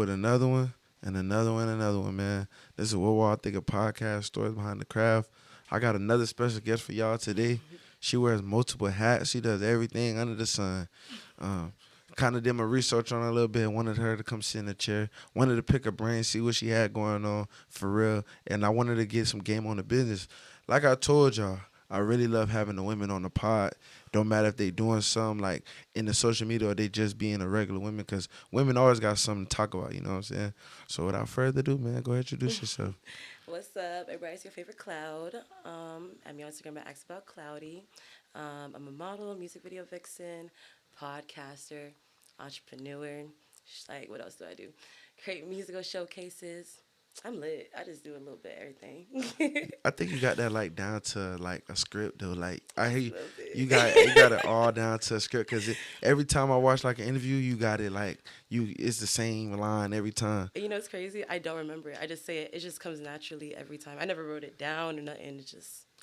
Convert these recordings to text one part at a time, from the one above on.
with another one and another one and another one, man. This is What I Think of Podcast Stories Behind the Craft. I got another special guest for y'all today. She wears multiple hats. She does everything under the sun. Um, kind of did my research on her a little bit. Wanted her to come sit in the chair. Wanted to pick her brain, see what she had going on for real. And I wanted to get some game on the business. Like I told y'all, I really love having the women on the pod. Don't matter if they doing something like in the social media or they just being a regular women, because women always got something to talk about, you know what I'm saying? So without further ado, man, go ahead and introduce yourself. What's up, everybody? It's your favorite Cloud. I'm on Instagram at Ask About Cloudy. I'm a model, music video vixen, podcaster, entrepreneur. Like, what else do I do? Create musical showcases. I'm lit. I just do a little bit of everything. I think you got that like down to like a script though. Like I hear you, A little bit. you got it all down to a script, because every time I watch like an interview, you got it like it's the same line every time. You know, it's crazy. I don't remember it. I just say it. It just comes naturally every time. I never wrote it down or nothing.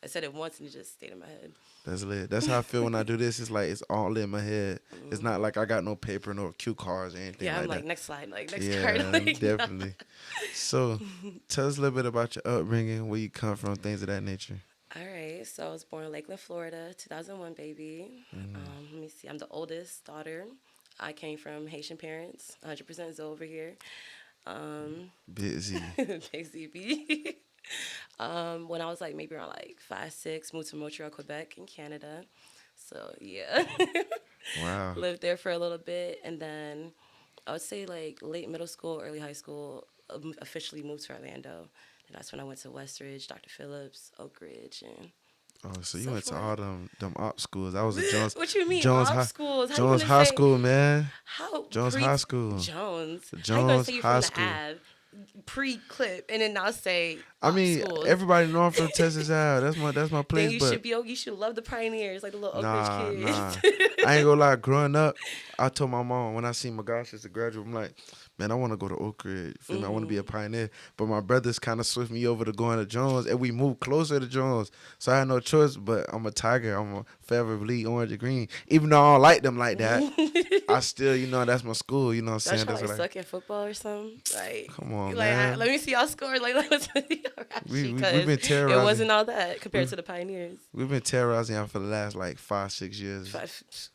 I said it once and it just stayed in my head. That's lit. That's how I feel when I do this. It's like it's all in my head. It's not like I got no paper, no cue cards or anything. Yeah, I'm like like, that. next slide, like, next Yeah, card. Like, definitely. So, tell us a little bit about your upbringing, where you come from, things of that nature. All right, so I was born in Lakeland, Florida, 2001 baby. Let me see, I'm the oldest daughter. I came from Haitian parents, 100% Zoe over here. Busy. Big ZB. When I was like maybe around like 5, 6, moved to Montreal, Quebec in Canada. So yeah, Wow. lived there for a little bit, and then I would say like late middle school, early high school, officially moved to Orlando. And that's when I went to Westridge, Dr. Phillips, Oak Ridge, and Oh, so you so went to forth. all them op schools. I was at Jones. What you mean, Jones op High. schools? How you Jones gonna High say School, man. how Jones pre High School. Jones? How you gonna Jones say you High from School. the Ave pre-clip and then now say I op mean, schools? everybody know I'm from Texas Ave. That's my Then place. you But should be. You should love the pioneers, like the little Oak Ridge nah, kids. I ain't gonna lie. Growing up, I told my mom when I seen my god sister graduate, I'm like, man, I want to go to Oak Ridge. Feel me? I want to be a pioneer. But my brothers kind of switched me over to going to Jones, and we moved closer to Jones. So I had no choice. But I'm a Tiger. I'm a forever bleed orange and green. Even though I don't like them like that, I still, that's my school. You know what I'm Don't saying? y'all That's like what I. suck at football or something? Like, Come on, like man. let me see y'all score. Like, let's see y'all We've because been it terrorizing. wasn't all that compared to the pioneers. We've been terrorizing y'all for the last like 5-6 years.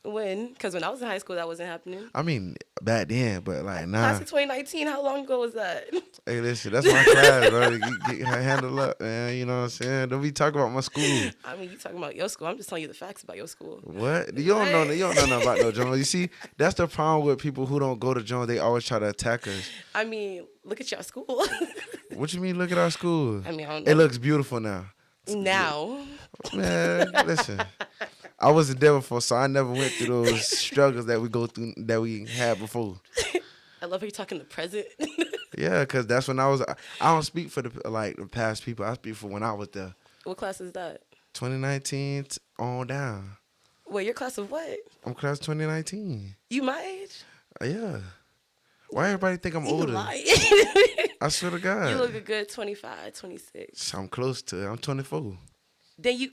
When? Because when I was in high school, that wasn't happening. I mean, back then, but like nah. Class of 2019. How long ago was that? Hey, listen, that's my class, bro. Get her handle up, man. You know what I'm saying? Don't be talking about my school. I mean, you talking about your school. I'm just telling you the facts about your school. What? You don't know nothing about no Jones. You see, that's the problem with people who don't go to Jones. They always try to attack us. I mean, look at your school. What you mean? Look at our school. I mean, I don't know. It looks beautiful now. Now. Man, listen. I wasn't there before, so I never went through those struggles that we go through that we had before. I love how you're talking the present. Yeah, because that's when I was. I don't speak for the past people. I speak for when I was there. What class is that? 2019 on down. Wait, your class of what? I'm class 2019. You my age? Yeah. Why everybody think I'm You older? lying. I swear to God. You look a good 25, 26. I'm close to it. I'm 24. Then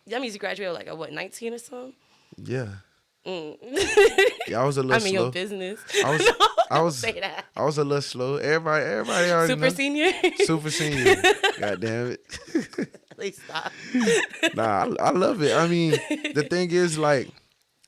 that means you graduated like at what, 19 or something? Yeah. Mm. Yeah, I was a little I mean, slow. your business. I was, No, I don't was, say that. I was a little slow. Everybody already Super know. senior? Super senior. God damn it. Please stop. Nah, I love it. I mean, the thing is, like,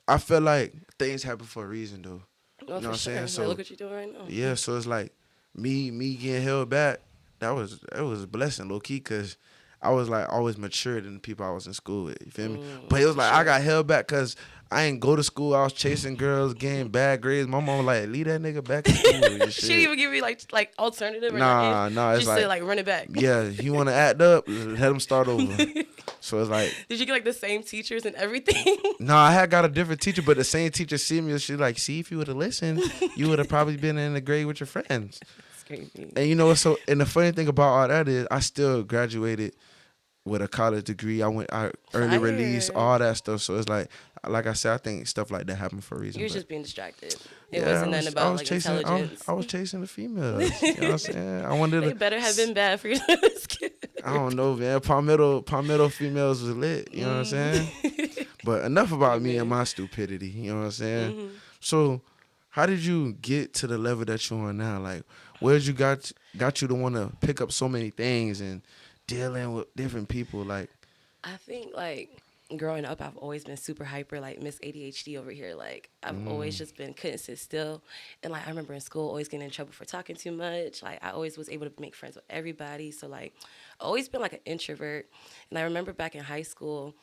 I feel like things happen for a reason, though. No, You know what I'm saying? Like, So look what you're doing right now. yeah, so it's like me getting held back. It was a blessing, low key, cause I was like always matured than the people I was in school with. You feel me? But it was like I got held back cause I ain't go to school. I was chasing girls, getting bad grades. My mom was like, leave that nigga back in school. And She didn't even give me like alternative or Nah, nothing. it's Just like, say like run it back. yeah, he want to act up, let him start over. So it's like, Did you get like the same teachers and everything? no, I had got a different teacher, but the same teacher see me and she like, see, if you would have listened, you would have probably been in the grade with your friends. It's crazy. And you know what? So, and the funny thing about all that is, I still graduated with a college degree. I early release, Fire. all that stuff. So it's like I said, I think stuff like that happened for a reason. You were but just being distracted. It yeah, wasn't nothing about like chasing, intelligence. I was chasing the females. You know what I'm saying? I wanted They to. better have been bad for your skin. I don't know, man. Palmetto females was lit. You know what I'm saying? But enough about me and my stupidity. You know what I'm saying? So, how did you get to the level that you're on now? Like, where'd you got you to want to pick up so many things and dealing with different people? Like, I think like growing up, I've always been super hyper, like Miss ADHD over here. Like I've always mm, just been couldn't sit still, and like I remember in school always getting in trouble for talking too much. Like I always was able to make friends with everybody. So like always been like an introvert. And I remember back in high school.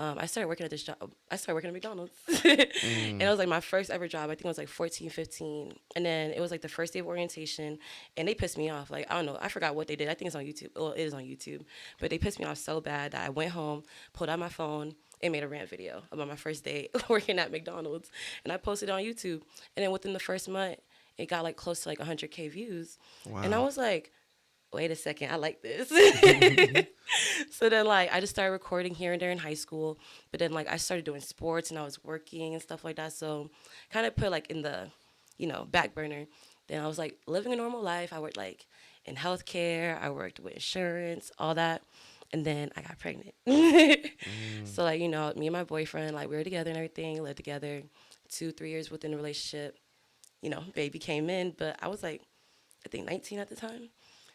I started working at this job. I started working at McDonald's. And it mm, was like my first ever job. I think it was like 14, 15. And then it was like the first day of orientation. And they pissed me off. Like, I don't know. I forgot what they did. I think it's on YouTube. Well, it is on YouTube. But they pissed me off so bad that I went home, pulled out my phone, and made a rant video about my first day working at McDonald's. And I posted it on YouTube. And then within the first month, it got like close to like 100K views. And I wow. was like, wait a second, I like this. So then like I just started recording here and there in high school, but then like I started doing sports and I was working and stuff like that. So kind of put like in the, back burner. Then I was like living a normal life. I worked like in healthcare, I worked with insurance, all that. And then I got pregnant. Mm, So like, me and my boyfriend, like we were together and everything, lived together 2, 3 years within the relationship, baby came in, but I was like, I think 19 at the time.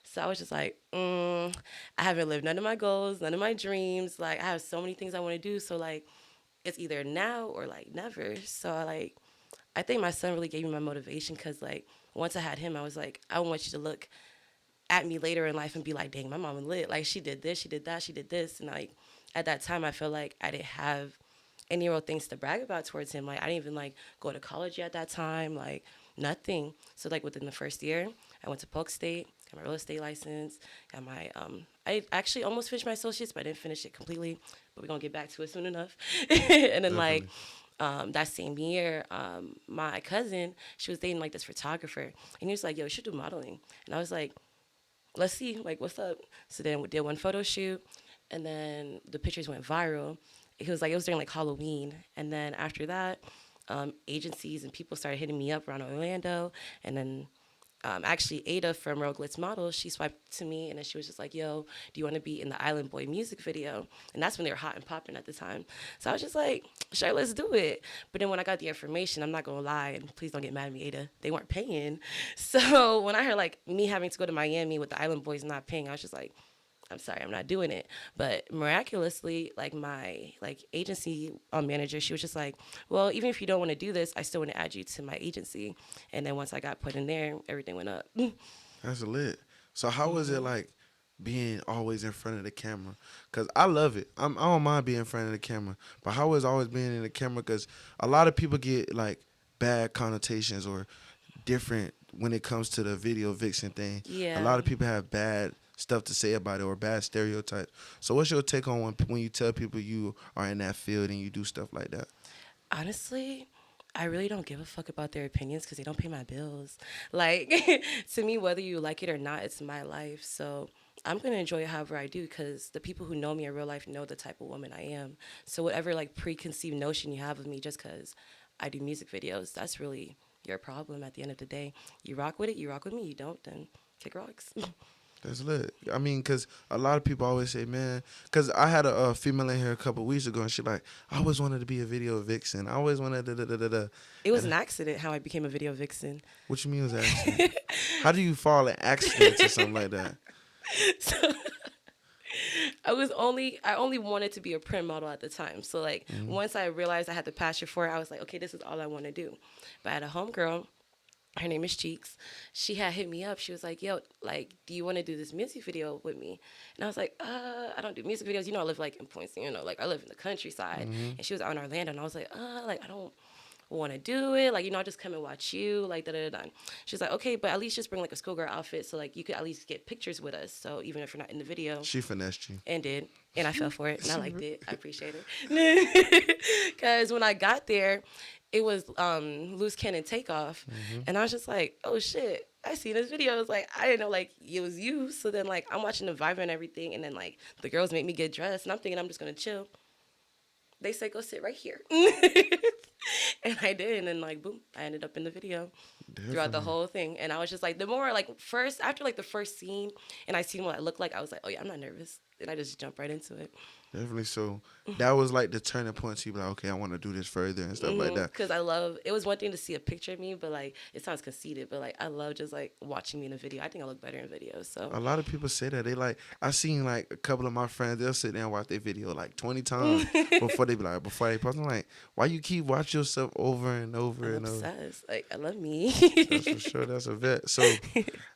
So I was just like, I haven't lived none of my goals, none of my dreams. Like I have so many things I want to do. So like it's either now or like never. So I think my son really gave me my motivation because like once I had him, I was like, I want you to look at me later in life and be like, dang, my mom lit. Like she did this, she did that, she did this. And like at that time, I feel like I didn't have any real things to brag about towards him. Like I didn't even like go to college at that time, like nothing. So like within the first year, I went to Polk State, got my real estate license, got my I actually almost finished my associates, but I didn't finish it completely. But we're gonna get back to it soon enough. And then like definitely. that same year, my cousin, she was dating like this photographer, and he was like, "Yo, you should do modeling." And I was like, let's see, like, what's up? So then we did one photo shoot, and then the pictures went viral. It was during like Halloween, and then after that, agencies and people started hitting me up around Orlando, and then actually Ada from Real Glitz Models, she swiped to me and then she was just like, "Yo, do you want to be in the Island Boy music video?" And that's when they were hot and popping at the time. So I was just like, "Sure, let's do it." But then when I got the information, I'm not gonna lie, and please don't get mad at me, Ada, they weren't paying. So when I heard like me having to go to Miami with the Island Boys not paying, I was just like, I'm sorry, I'm not doing it. But miraculously, like my like agency manager, she was just like, well, even if you don't want to do this, I still want to add you to my agency. And then once I got put in there, everything went up. That's lit. So how was it Hmm. like being always in front of the camera? Cause I love it. I don't mind being in front of the camera, but how was always being in the camera? Cause a lot of people get like bad connotations or different when it comes to the video vixen thing. A Yeah. lot of people have bad stuff to say about it or bad stereotypes. So what's your take on when you tell people you are in that field and you do stuff like that? Honestly, I really don't give a fuck about their opinions because they don't pay my bills. Like, to me, whether you like it or not, it's my life. So I'm going to enjoy it however I do because the people who know me in real life know the type of woman I am. So whatever, like, preconceived notion you have of me just because I do music videos, that's really your problem at the end of the day. You rock with it, you rock with me. You don't, then kick rocks. That's lit. I mean, cause a lot of people always say, man, cause I had a female in here a couple weeks ago, and she like, I always wanted to be a video vixen. I always wanted da da da da da. It was And an accident how I became a video vixen. what you mean was an accident? How do you fall an accident to something like that? So I only wanted to be a print model at the time. So like Mm-hmm. once I realized I had the passion for it, I was like, okay, this is all I want to do. But I had a homegirl, her name is Cheeks. She had hit me up. She was like, "Yo, like, do you want to do this music video with me?" And I was like, I don't do music videos. I live like in Points. Like I live in the countryside." Mm-hmm. And she was out in Orlando, and I was like I don't want to do it. Like, I'll just come and watch you. Like, da da da. She's like, okay, but at least just bring like a schoolgirl outfit so like you could at least get pictures with us. So even if you're not in the video, She finessed you. and did. And I fell for it, and I liked it. I appreciate it. Because when I got there, it was loose cannon takeoff, Mm-hmm. and I was just like, "Oh shit!" I seen this video. It's like I didn't know like it was you. So then like I'm watching the Viber and everything, and then like the girls make me get dressed, and I'm thinking I'm just gonna chill. They say go sit right here, and I did, and then like boom, I ended up in the video throughout the Definitely. whole thing. And I was just like, the more like first after like the first scene, and I seen what I looked like, I was like, oh yeah, I'm not nervous. and I just jump right into it. Definitely. So that was like the turning point. So you be like, okay, I want to do this further and stuff like that. Because I love it. Was one thing to see a picture of me, but like it sounds conceited, but like I love just like watching me in a video. I think I look better in videos. So A lot of people say that they like. I seen like a couple of my friends. They'll sit there and watch their video like 20 times before they be like before they post. I'm like, why you keep watch yourself over and over I'm and over? obsessed. Like I love me. That's for sure. That's a vet. So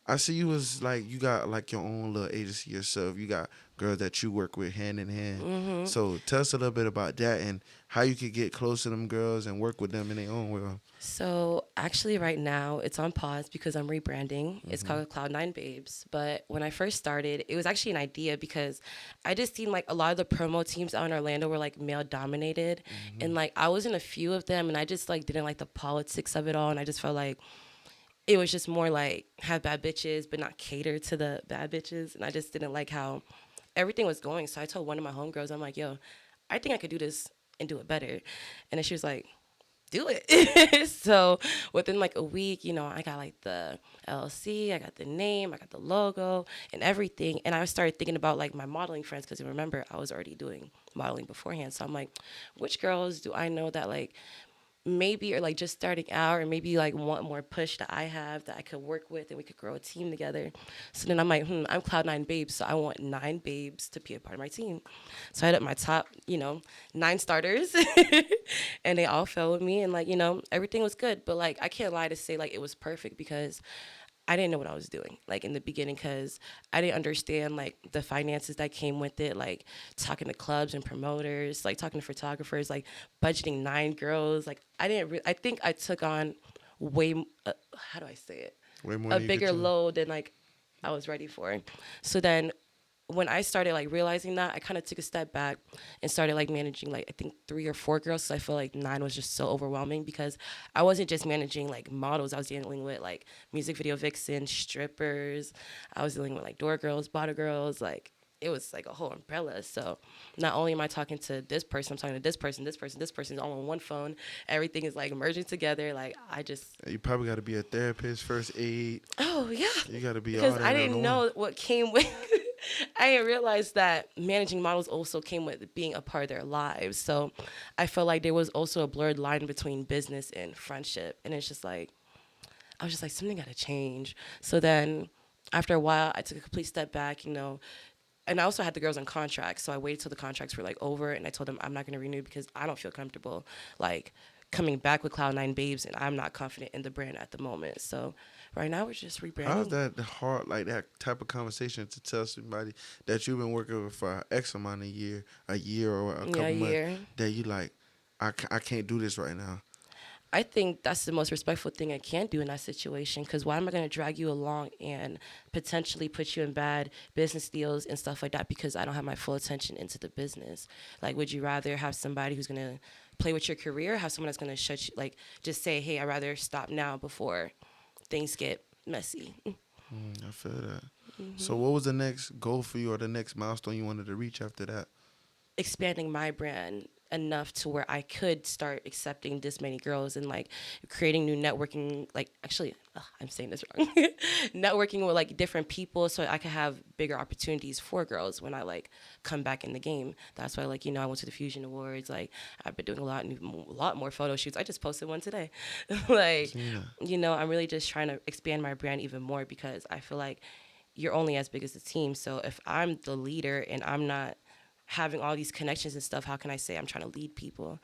I see you was like you got like your own little agency yourself. You got girls that you work with hand in hand. hmm So tell us a little bit about that and how you could get close to them girls and work with them in their own way. So actually, right now it's on pause because I'm rebranding. It's Mm-hmm. called Cloud9 Babes. But when I first started, it was actually an idea because I just seen like a lot of the promo teams out in Orlando were like male dominated, Mm-hmm. and like I was in a few of them, and I just like didn't like the politics of it all, and I just felt like it was just more like have bad bitches but not cater to the bad bitches, and I just didn't like how everything was going. So I told one of my homegirls, I'm like, yo, I think I could do this and do it better. And then she was like, do it. So within like a week, I got like the LLC, I got the name, I got the logo and everything. And I started thinking about like my modeling friends because remember, I was already doing modeling beforehand. So I'm like, which girls do I know that like maybe are like just starting out or maybe like want more push that I have that I could work with and we could grow a team together. So then I'm like, I'm Cloud9 Babes, so I want 9 babes to be a part of my team. So I had up my top, 9 starters and they all fell with me and like, everything was good. But like I can't lie to say like it was perfect because I didn't know what I was doing, like in the beginning, because I didn't understand like the finances that came with it, like talking to clubs and promoters, like talking to photographers, like budgeting 9 girls. Like I didn't. I think I took on way. How do I say it? Way more A than you could bigger chew. load than like I was ready for. So then when I started like realizing that, I kind of took a step back and started like managing like I think 3 or 4 girls. So I feel like 9 was just so overwhelming because I wasn't just managing like models. I was dealing with like music video vixens, strippers. I was dealing with like door girls, bottle girls. Like it was like a whole umbrella. So not only am I talking to this person, I'm talking to this person all on one phone. Everything is like merging together. Like I just You probably got to be a therapist, first aid. oh yeah, You got to be all because that I in didn't one. know what came with. I didn't realize that managing models also came with being a part of their lives. So I felt like there was also a blurred line between business and friendship, and it's just like I was just like something got to change. So then after a while, I took a complete step back, and I also had the girls on contracts, so I waited till the contracts were like over, and I told them I'm not going to renew because I don't feel comfortable like coming back with Cloud9 Babes, and I'm not confident in the brand at the moment. So right now we're just How's rebranding. that hard, like that type of conversation to tell somebody that you've been working with for X amount of a year or a Yeah, a couple months, year. that you like, I can't do this right now. I think that's the most respectful thing I can do in that situation. Because why am I going to drag you along and potentially put you in bad business deals and stuff like that because I don't have my full attention into the business? Like, would you rather have somebody who's going to play with your career, or have someone that's going to shut you, like, just say, hey, I'd rather stop now before things get messy? I feel that. So, hmm what was the next goal for you or the next milestone you wanted to reach after that? Expanding my brand enough to where I could start accepting this many girls and like creating new networking, like actually I'm saying this wrong. Networking with like different people so I could have bigger opportunities for girls when I like come back in the game. That's why like I went to the Fusion Awards. Like I've been doing a lot more photo shoots. I just posted one today. Like Seen that. I'm really just trying to expand my brand even more because I feel like you're only as big as the team. So if I'm the leader and I'm not having all these connections and stuff, how can I say I'm trying to lead people?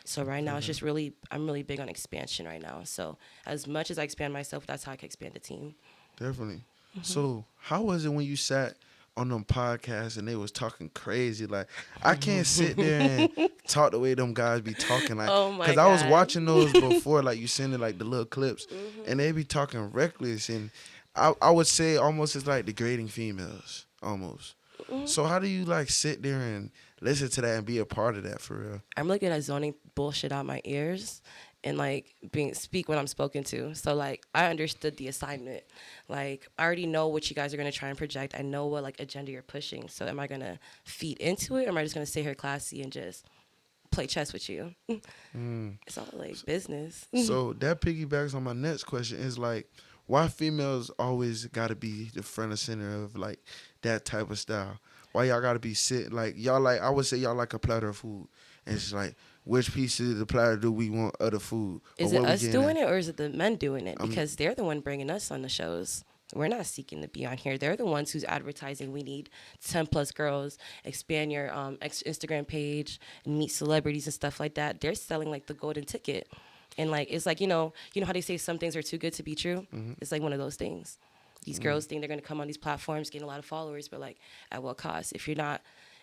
So I right feel now, it's that. just really, I'm really big on expansion right now. So as much as I expand myself, that's how I can expand the team. Definitely. So, how was it when you sat on them podcasts and they was talking crazy? Like, I can't sit there and talk the way them guys be talking. Like, Oh my cause I was God. watching those before, like you sending like the little clips, and they be talking reckless, and I would say almost it's like degrading females, almost. So how do you like sit there and listen to that and be a part of that for real? I'm really good at zoning bullshit out my ears and like being speak when I'm spoken to. So like I understood the assignment. Like I already know what you guys are gonna try and project. I know what like agenda you're pushing. So am I gonna feed into it or am I just gonna stay here classy and just play chess with you? Mm. It's all like business. So that piggybacks on my next question is like, why females always got to be the front and center of like that type of style? Why y'all gotta be sit like y'all like I would say y'all like a platter of food, and it's like which piece of the platter do we want of the food or Is it what we us getting doing at? it or is it the men doing it? I'm Because they're the one bringing us on the shows. We're not seeking to be on here. They're the ones who's advertising. We need 10 plus girls. Expand your Instagram page and meet celebrities and stuff like that. They're selling like the golden ticket, and like it's like you know how they say some things are too good to be true. It's like one of those things. These girls think they're gonna come on these platforms, gain a lot of followers, but like at what cost? If you're not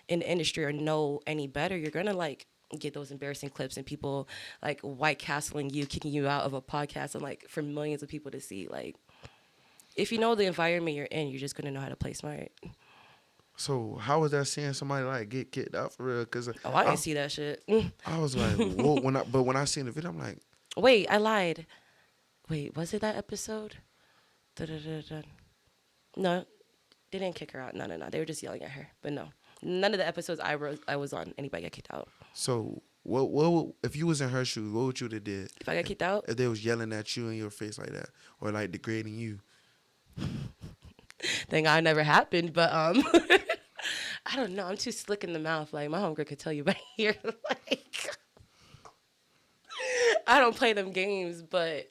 in the industry or know any better, you're gonna like get those embarrassing clips and people like white castling you, kicking you out of a podcast, and like for millions of people to see. Like, if you know the environment you're in, you're just gonna know how to play smart. so how was that seeing somebody like get kicked out for real? Cause Oh, I I didn't see that shit. I was like, whoa. When I seen the video, I'm like, Wait, I lied. Wait, was it that episode? Da-da-da-da. No, they didn't kick her out. No, no, no. They were just yelling at her. But no, none of the episodes I was on, anybody got kicked out. so if you was in her shoes, what would you have did If I got kicked out, if they was yelling at you in your face like that or like degrading you? thank God it never happened. But I don't know. I'm too slick in the mouth. Like my homegirl could tell you right here. Like I don't play them games, but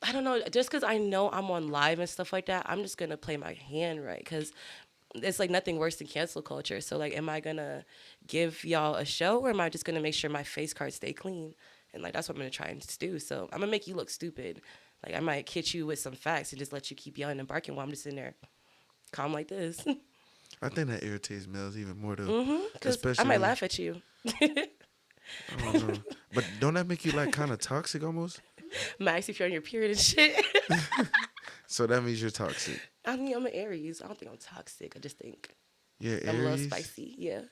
I don't know. Just because I know I'm on live and stuff like that, I'm just gonna play my hand right. Because it's like nothing worse than cancel culture. So like, am I gonna give y'all a show, or am I just gonna make sure my face cards stay clean? And like that's what I'm gonna try and do. So I'm gonna make you look stupid. Like I might hit you with some facts and just let you keep yelling and barking while I'm just in there calm like this. I think that irritates males even more though, Because I might especially laugh at you. I don't know, but don't that make you like kind of toxic almost? Max, if you're on your period and shit. So that means you're toxic. I mean, I'm an Aries. I don't think I'm toxic. I just think Yeah, I'm a little Aries. spicy. Yeah.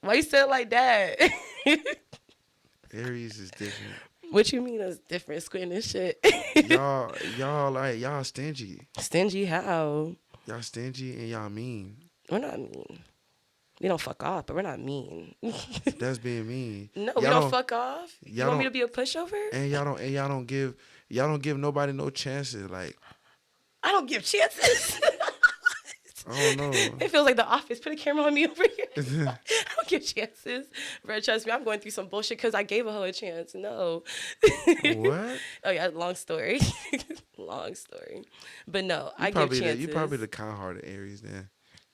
Why you say it like that? Aries is different. What you mean is different, squid and shit? Y'all stingy. Stingy how? Y'all stingy and y'all mean. We're not mean. We don't fuck off, but we're not mean. That's being mean. No, we Y'all don't don't. fuck off. You Y'all want me don't. to be a pushover? Y'all don't give nobody no chances. Like I don't give chances. I don't know. It feels like The Office. Put a camera on me over here. I don't give chances. Bro, trust me, I'm going through some bullshit because I gave a hoe a chance. No. What? Oh yeah, long story. Long story. But no, I give Probably chances. you probably the kind-hearted Aries then.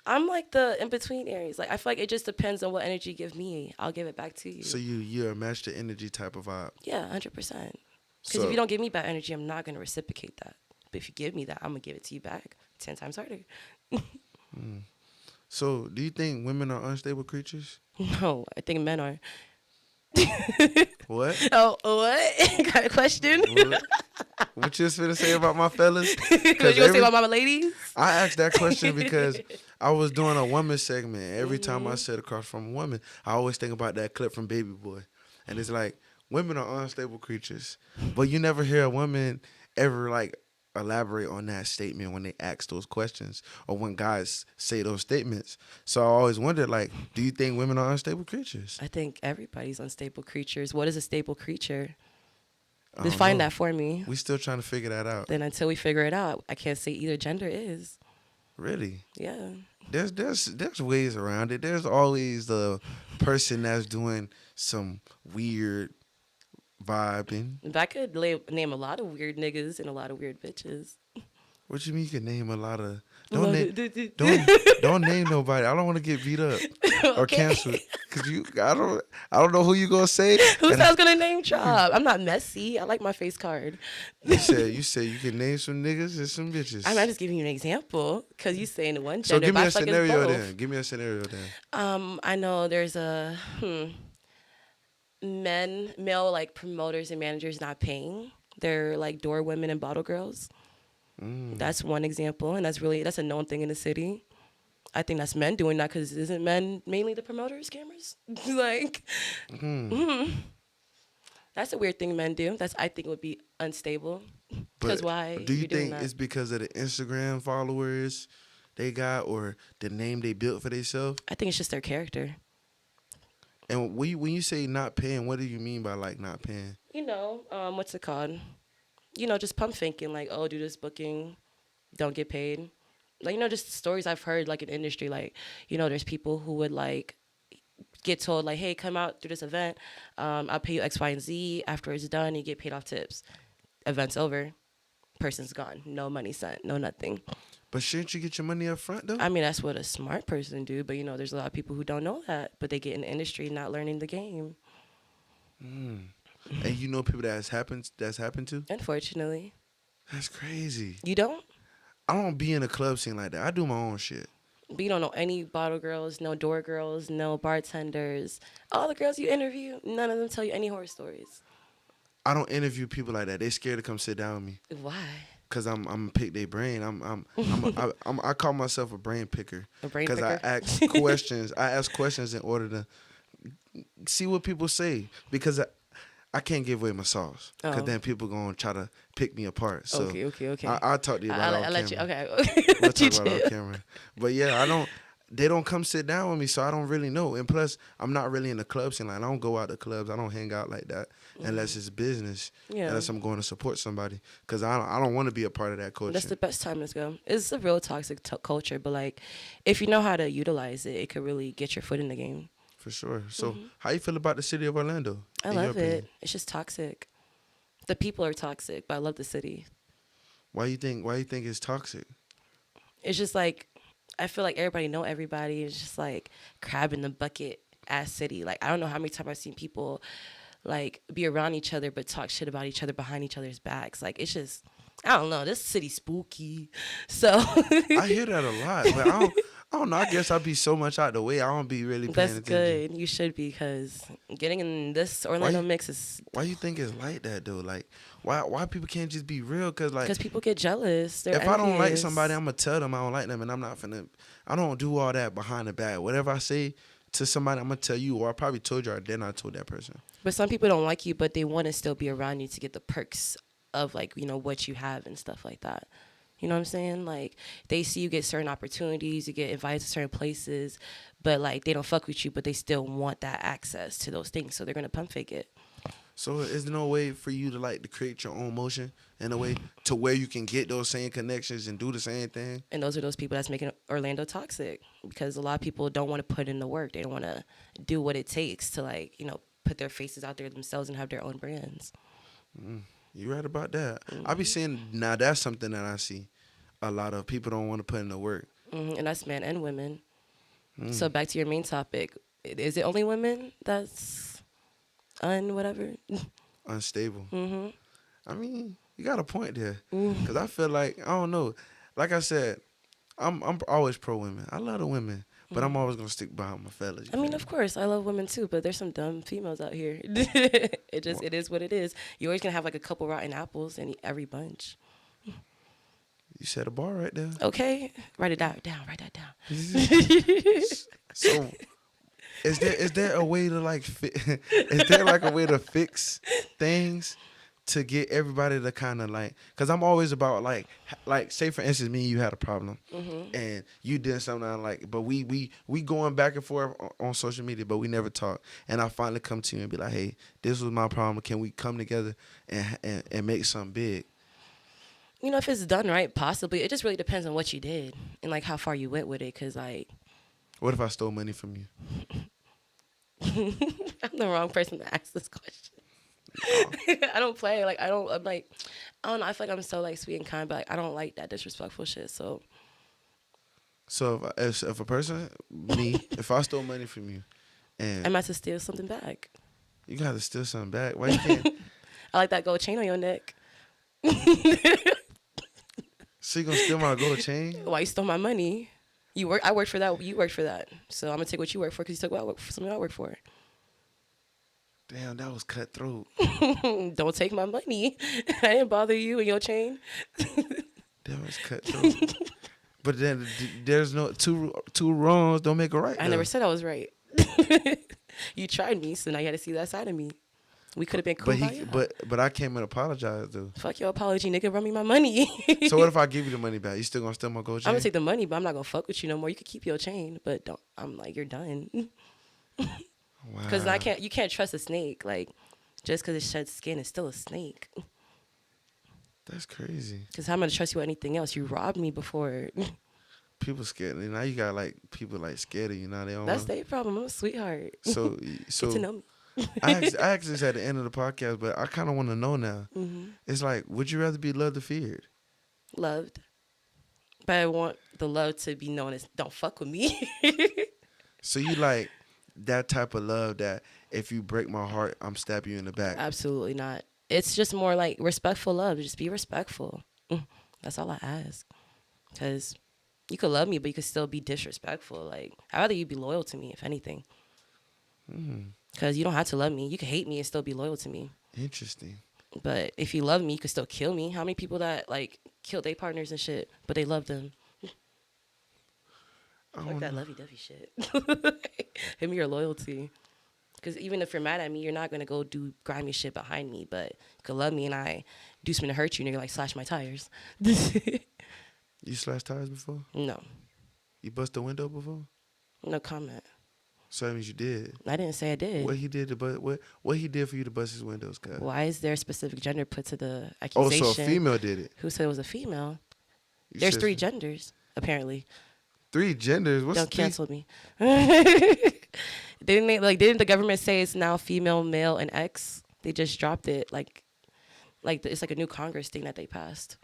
I'm like the in between Aries. Like I feel like it just depends on what energy you give me. I'll give it back to you. So you're a match the energy type of vibe. Yeah, 100%. Because So if you don't give me bad energy, I'm not gonna reciprocate that. But if you give me that, I'm gonna give it to you back 10 times harder. so do you think women are unstable creatures? No, I think men are. What? Oh, what? Got a question? What? What you was finna say about my fellas? What you gonna say about mama ladies? I asked that question because I was doing a woman segment. Every time I sit across from a woman, I always think about that clip from Baby Boy. And it's like, women are unstable creatures. But you never hear a woman ever like elaborate on that statement when they ask those questions or when guys say those statements. So I always wondered, like, do you think women are unstable creatures? I think everybody's unstable creatures. What is a stable creature? I don't Define know. that for me. We still trying to figure that out. Then until we figure it out, I can't say either gender is. Really? Yeah. There's ways around it. There's always the person that's doing some weird vibing. But I could name a lot of weird niggas and a lot of weird bitches. What you mean you can name a lot of Don't don't name nobody. I don't want to get beat up or Okay. canceled because I don't know who you gonna say. Who's And else gonna name drop? I'm not messy. I like my face card. you said you can name some niggas and some bitches. I'm just giving you an example because you saying one So gender. give me but I a feel like it's scenario both. then. Give me a scenario then. I know there's a male like promoters and managers not paying. They're like door women and bottle girls. That's one example, and that's a known thing in the city. I think that's men doing that because isn't men mainly the promoters, scammers? Like, that's a weird thing men do. That's I think would be unstable. Because But why do you you're doing think that? it's because of the Instagram followers they got or the name they built for themselves? I think it's just their character. And when you say not paying, what do you mean by like not paying? What's it called? Just pump faking like, oh, do this booking, don't get paid. like, just stories I've heard, like, in industry, like, there's people who would, like, get told, like, hey, come out through this event, I'll pay you X, Y, and Z. After it's done, you get paid off tips. Event's over, person's gone, no money sent, no nothing. But shouldn't you get your money up front though? I mean, that's what a smart person do, but there's a lot of people who don't know that, but they get in the industry not learning the game. And you know people that's happened to? Unfortunately. That's crazy. You don't? I don't be in a club scene like that. I do my own shit. But you don't know any bottle girls, no door girls, no bartenders. All the girls you interview, none of them tell you any horror stories. I don't interview people like that. They scared to come sit down with me. Why? Cause I'm pick their brain. I call myself a brain picker. A brain Cause picker? I ask questions. I ask questions in order to see what people say. Because I can't give away my sauce. Cause Oh. then people gonna try to pick me apart. So Okay. I'll talk to you about it I'll off let you. camera. Okay. We'll Let you talk about it chill. off camera. But yeah, they don't come sit down with me, so I don't really know. And plus, I'm not really in the club scene. Like, I don't go out to clubs. I don't hang out like that unless it's business. Yeah. Unless I'm going to support somebody. Because I don't want to be a part of that culture. That's the best time to go. It's a real toxic culture, but like, if you know how to utilize it, it could really get your foot in the game. For sure. So, how you feel about the city of Orlando? I in your love opinion? it. It's just toxic. The people are toxic, but I love the city. Why you think it's toxic? It's just like, I feel like everybody know everybody. It's just like crab in the bucket ass city. Like, I don't know how many times I've seen people like be around each other but talk shit about each other behind each other's backs. Like, it's just, I don't know. This city's spooky. So I hear that a lot, but I don't know. I guess I be so much out the way. I don't be really paying that's attention. good. You should be, because getting in this Orlando mix is Why you think it's like that though? Like, why people can't just be real? Cause like, because people get jealous. They're if I don't like envious. somebody, I'm gonna tell them I don't like them, and I'm not finna. I don't do all that behind the back. Whatever I say to somebody, I'm gonna tell you, or I probably told you, or then I told that person. But some people don't like you, but they want to still be around you to get the perks of, like, what you have and stuff like that. You know what I'm saying? Like, they see you get certain opportunities, you get invited to certain places, but like, they don't fuck with you, but they still want that access to those things, so they're gonna pump fake it. So is there no way for you to like to create your own motion in a way to where you can get those same connections and do the same thing? And those are those people that's making Orlando toxic, because a lot of people don't want to put in the work. They don't want to do what it takes to, like, put their faces out there themselves and have their own brands. You right about that. I be seeing now that's something that I see a lot of people don't want to put in the work. And that's men and women. So back to your main topic. Is it only women that's whatever? Unstable. I mean, you got a point there. Cause I feel like I don't know. Like I said, I'm always pro women. I love the women, but I'm always gonna stick behind my fellas. I mean, of course, I love women too, but there's some dumb females out here. It is what it is. You're always gonna have like a couple rotten apples in every bunch. You set a bar right there. Okay, write it down. Write that down. So, is there a way to like is there like a way to fix things to get everybody to kind of like? Because I'm always about like say for instance, me and you had a problem, and you did something I like, but we going back and forth on social media, but we never talk. And I finally come to you and be like, hey, this was my problem. Can we come together and make something big? If it's done right, possibly. It just really depends on what you did and like how far you went with it. Cause like, What if I stole money from you? I'm the wrong person to ask this question. I don't play. Like, I'm like, I don't know. I feel like I'm so like sweet and kind, but like, I don't like that disrespectful shit. So if a person, me, if I stole money from you, and I might have to steal something back. you got to steal something back, why you can't? I like that gold chain on your neck. So you gonna steal my gold chain? Why you stole my money? I worked for that. You worked for that. So I'm gonna take what you work for, because you took something I work for. Damn, that was cutthroat. Don't take my money. I didn't bother you and your chain. That was cutthroat. But then there's no two wrongs don't make a right. I never said I was right. You tried me, so now you had to see that side of me. We could have been cool. But I came and apologized though. Fuck your apology, nigga. Run me my money. So what if I give you the money back? You still gonna steal my gold chain? I'm gonna take the money, but I'm not gonna fuck with you no more. You can keep your chain, but don't. I'm like, you're done. Wow. Because you can't trust a snake. Like, just because it sheds skin, it's still a snake. That's crazy. Because how am I gonna trust you with anything else? You robbed me before. people scared. And now you got like people like scared of you. Now they don't That's want. their problem. I'm a sweetheart. So Get to so know me. I asked this at the end of the podcast, but I kind of want to know now. Hmm. It's like, would you rather be loved or feared? Loved. But I want the love to be known as don't fuck with me. So you like that type of love that if you break my heart, I'm stabbing you in the back. Absolutely not. It's just more like respectful love. Just be respectful. That's all I ask. Because you could love me, but you could still be disrespectful. Like, I'd rather you be loyal to me, if anything. Because you don't have to love me. You can hate me and still be loyal to me. Interesting. But if you love me, you could still kill me. How many people that, like, killed their partners and shit, but they loved them? Like that lovey-dovey shit. Hit me your loyalty. Because even if you're mad at me, you're not going to go do grimy shit behind me. But you could love me and I do something to hurt you and you're like, slash my tires. You slashed tires before? No. You bust a window before? No comment. So that means you did. I didn't say I did. What he did to what he did for you to bust his windows, cuz? Why is there a specific gender put to the Oh, accusation? so a female did it. Who said it was a female? You There's said 3 genders, apparently. 3 genders. What's Don't 3? cancel me. Didn't the government say it's now female, male, and X? They just dropped it like it's like a new Congress thing that they passed.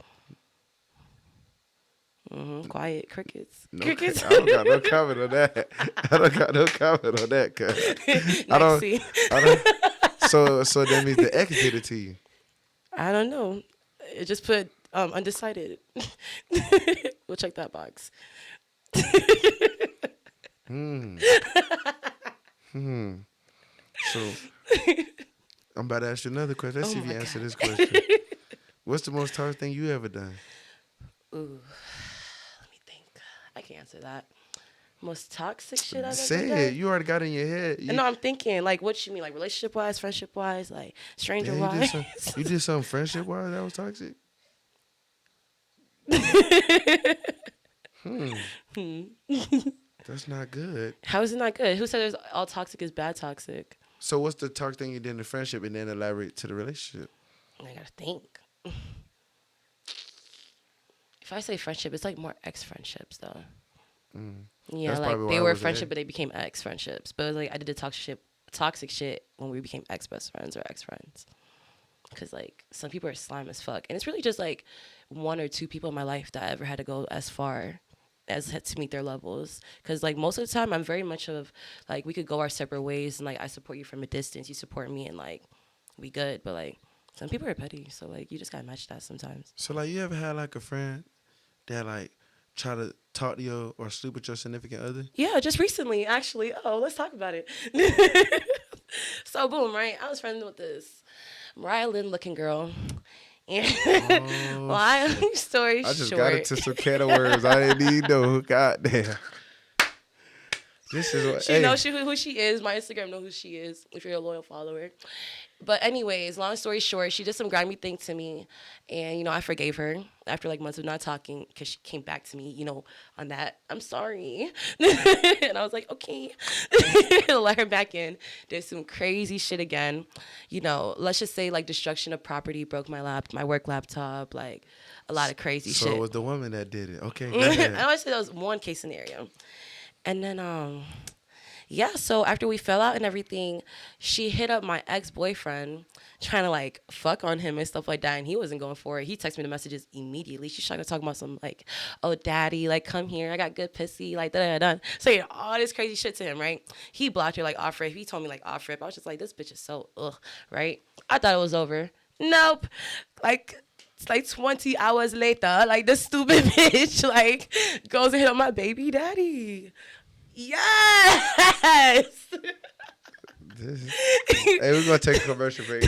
Quiet crickets. No, Crickets. I don't got no comment on that. I don't got no comment on that, cuz. I don't. So that means the X did it to you. I don't know. It just put undecided. We'll check that box. So I'm about to ask you another question. Let's see if you answer this question. What's the most toxic thing you ever done? Ooh, let me think. I can answer that. Most toxic shit I've ever Say done? it. You already got it in your head. No, I'm thinking, like, what you mean? Like, relationship-wise, friendship-wise, like, stranger-wise? You did something friendship-wise that was toxic? That's not good. How is it not good? Who said there's all toxic is bad toxic? So what's the toxic thing you did in the friendship and then elaborate to the relationship? I gotta think. If I say friendship, it's like more ex-friendships, though. Yeah, That's like, probably why they I were wasn't friendship, in. but they became ex-friendships. But it was like, I did the toxic shit when we became ex-best friends or ex-friends. Because, like, some people are slime as fuck. And it's really just, like, 1 or 2 people in my life that I ever had to go as far as to meet their levels. Because, like, most of the time, I'm very much of, like, we could go our separate ways. And, like, I support you from a distance. You support me. And, like, we good. But, like, some people are petty. So, like, you just got to match that sometimes. So like you ever had like a friend that like try to talk to you or sleep with your significant other? Yeah, just recently, actually. Oh, let's talk about it. So, boom, right? I was friends with this Mariah Lynn looking girl. And long story short. I just got into some can of words I didn't even know. Goddamn. This is what She knows who she is. My Instagram knows who she is if you're a loyal follower. But anyways, long story short, she did some grimy thing to me. And, you know, I forgave her after like months of not talking because she came back to me, you know, on that, I'm sorry. And I was like, okay. Let her back in. Did some crazy shit again. You know, let's just say like destruction of property, broke my work laptop, like a lot of crazy shit. So it was the woman that did it. Okay, go ahead. I always say that was one case scenario. And then, yeah, so after we fell out and everything, she hit up my ex-boyfriend trying to, like, fuck on him and stuff like that, and he wasn't going for it. He texted me the messages immediately. She's trying to talk about some, like, oh, daddy, like, come here. I got good pussy, like, da-da-da-da. Saying all this crazy shit to him, right? He blocked her, like, off rip. He told me, like, off rip. I was just like, this bitch is so, ugh, right? I thought it was over. Nope. Like... It's like 20 hours later, like this stupid bitch, like, goes and hit on my baby daddy. Yes! Hey, we're going to take a commercial break.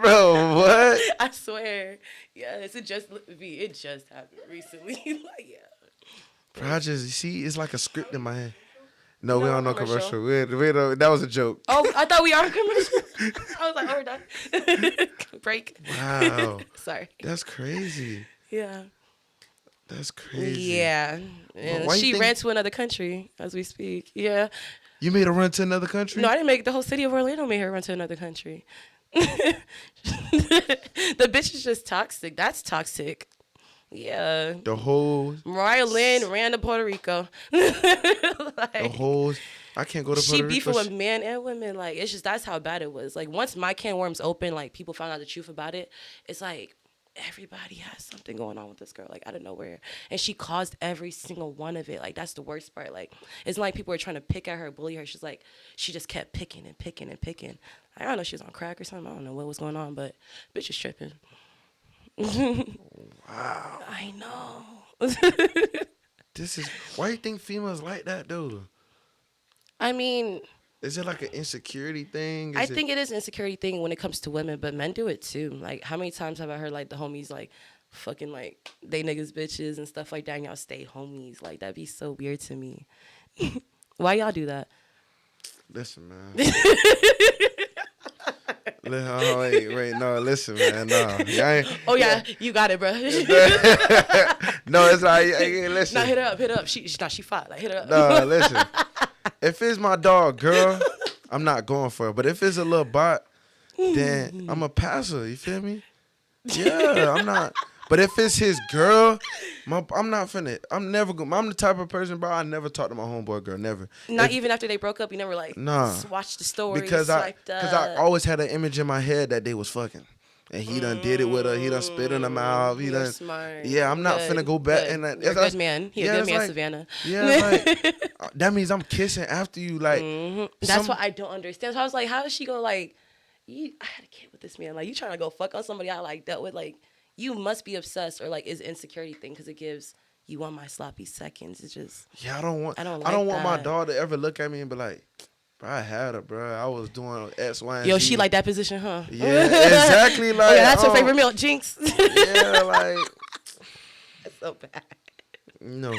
Bro, what? I swear. Yes, it just happened recently. Like, yeah. Bro, I just, see, it's like a script in my head. No, we No don't know commercial. commercial. We don't, that was a joke. Oh, I thought we are commercial. I was like, oh, we're done. Break. Wow. Sorry. That's crazy. Yeah. That's crazy. Yeah. And why you she think- ran to another country as we speak. Yeah. You made her run to another country? No, I didn't make the whole city of Orlando made her run to another country. The bitch is just toxic. That's toxic. Yeah. The hoes, Mariah Lynn ran to Puerto Rico. the Like, hoes. I can't go to she Puerto Rico. beefing with men and women. Like, it's just that's how bad it was. Like, once my can worms open, like people found out the truth about it. It's like everybody has something going on with this girl, like out of nowhere, and she caused every single one of it. Like, that's the worst part. Like, it's not like people were trying to pick at her, bully her. She's like, she just kept picking and picking and picking. I don't know, she was on crack or something. I don't know what was going on, but bitch is tripping. Wow. I know. This is why you think females like that though? I mean, Is it like an insecurity thing? I Is it think it is an insecurity thing when it comes to women, but men do it too. Like, how many times have I heard like the homies like fucking like they niggas bitches and stuff like that, and y'all stay homies? Like, that'd be so weird to me. Why y'all do that? listen, man. Wait, no, listen, man, no. Oh yeah, you got it, bro. No, it's like, hey, listen. Nah, hit her up, hit her up. She fought. Like, hit her up. No, listen. If it's my dog, girl, I'm not going for it. But if it's a little bot, then I'm a passer. You feel me? Yeah, I'm not. But if it's his girl, I'm not finna. I'm never going. I'm the type of person, bro. I never talk to my homeboy girl. Never. Not even after they broke up, you never like watched the story. Because I up. always had an image in my head that they was fucking. And he done did it with her. He done spit in her mouth. He You're done. smart. Yeah, I'm not finna go back. Good. And You're a good man. He a good man, like, Savannah. Yeah, like that means I'm kissing after you. Like That's what I don't understand. So I was like, how does she go like? I had a kid with this man. Like, you trying to go fuck on somebody I like dealt with? Like, you must be obsessed or like is insecurity thing because it gives you want my sloppy seconds. It's just I don't want that. my dog to ever look at me and be like, bro, I had her, bro. I was doing X, Y, and Yo, Z. she like that position, huh? Yeah, exactly. Like, oh, yeah, that's her favorite meal, Jinx. Yeah, like That's so bad. no.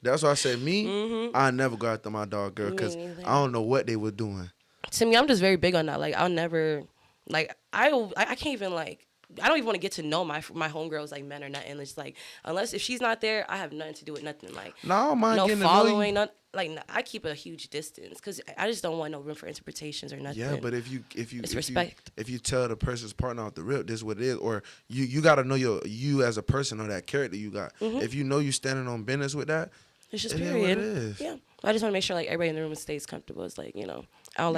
That's why I said me. I never go after my dog, girl, because neither. I don't know what they were doing. To me, I'm just very big on that. Like, I'll never, like, I can't even like. I don't even want to get to know my homegirls like men or nothing. It's like unless if she's not there, I have nothing to do with nothing. Like No, I don't mind no getting following, not like I keep a huge distance because I just don't want no room for interpretations or nothing. Yeah, but if it's respect. if you tell the person's partner off the rip, this is what it is, or you got to know you as a person or that character you got. If you know you standing on business with that, It's just it period. is what it is. Yeah, I just want to make sure like everybody in the room stays comfortable. It's like I don't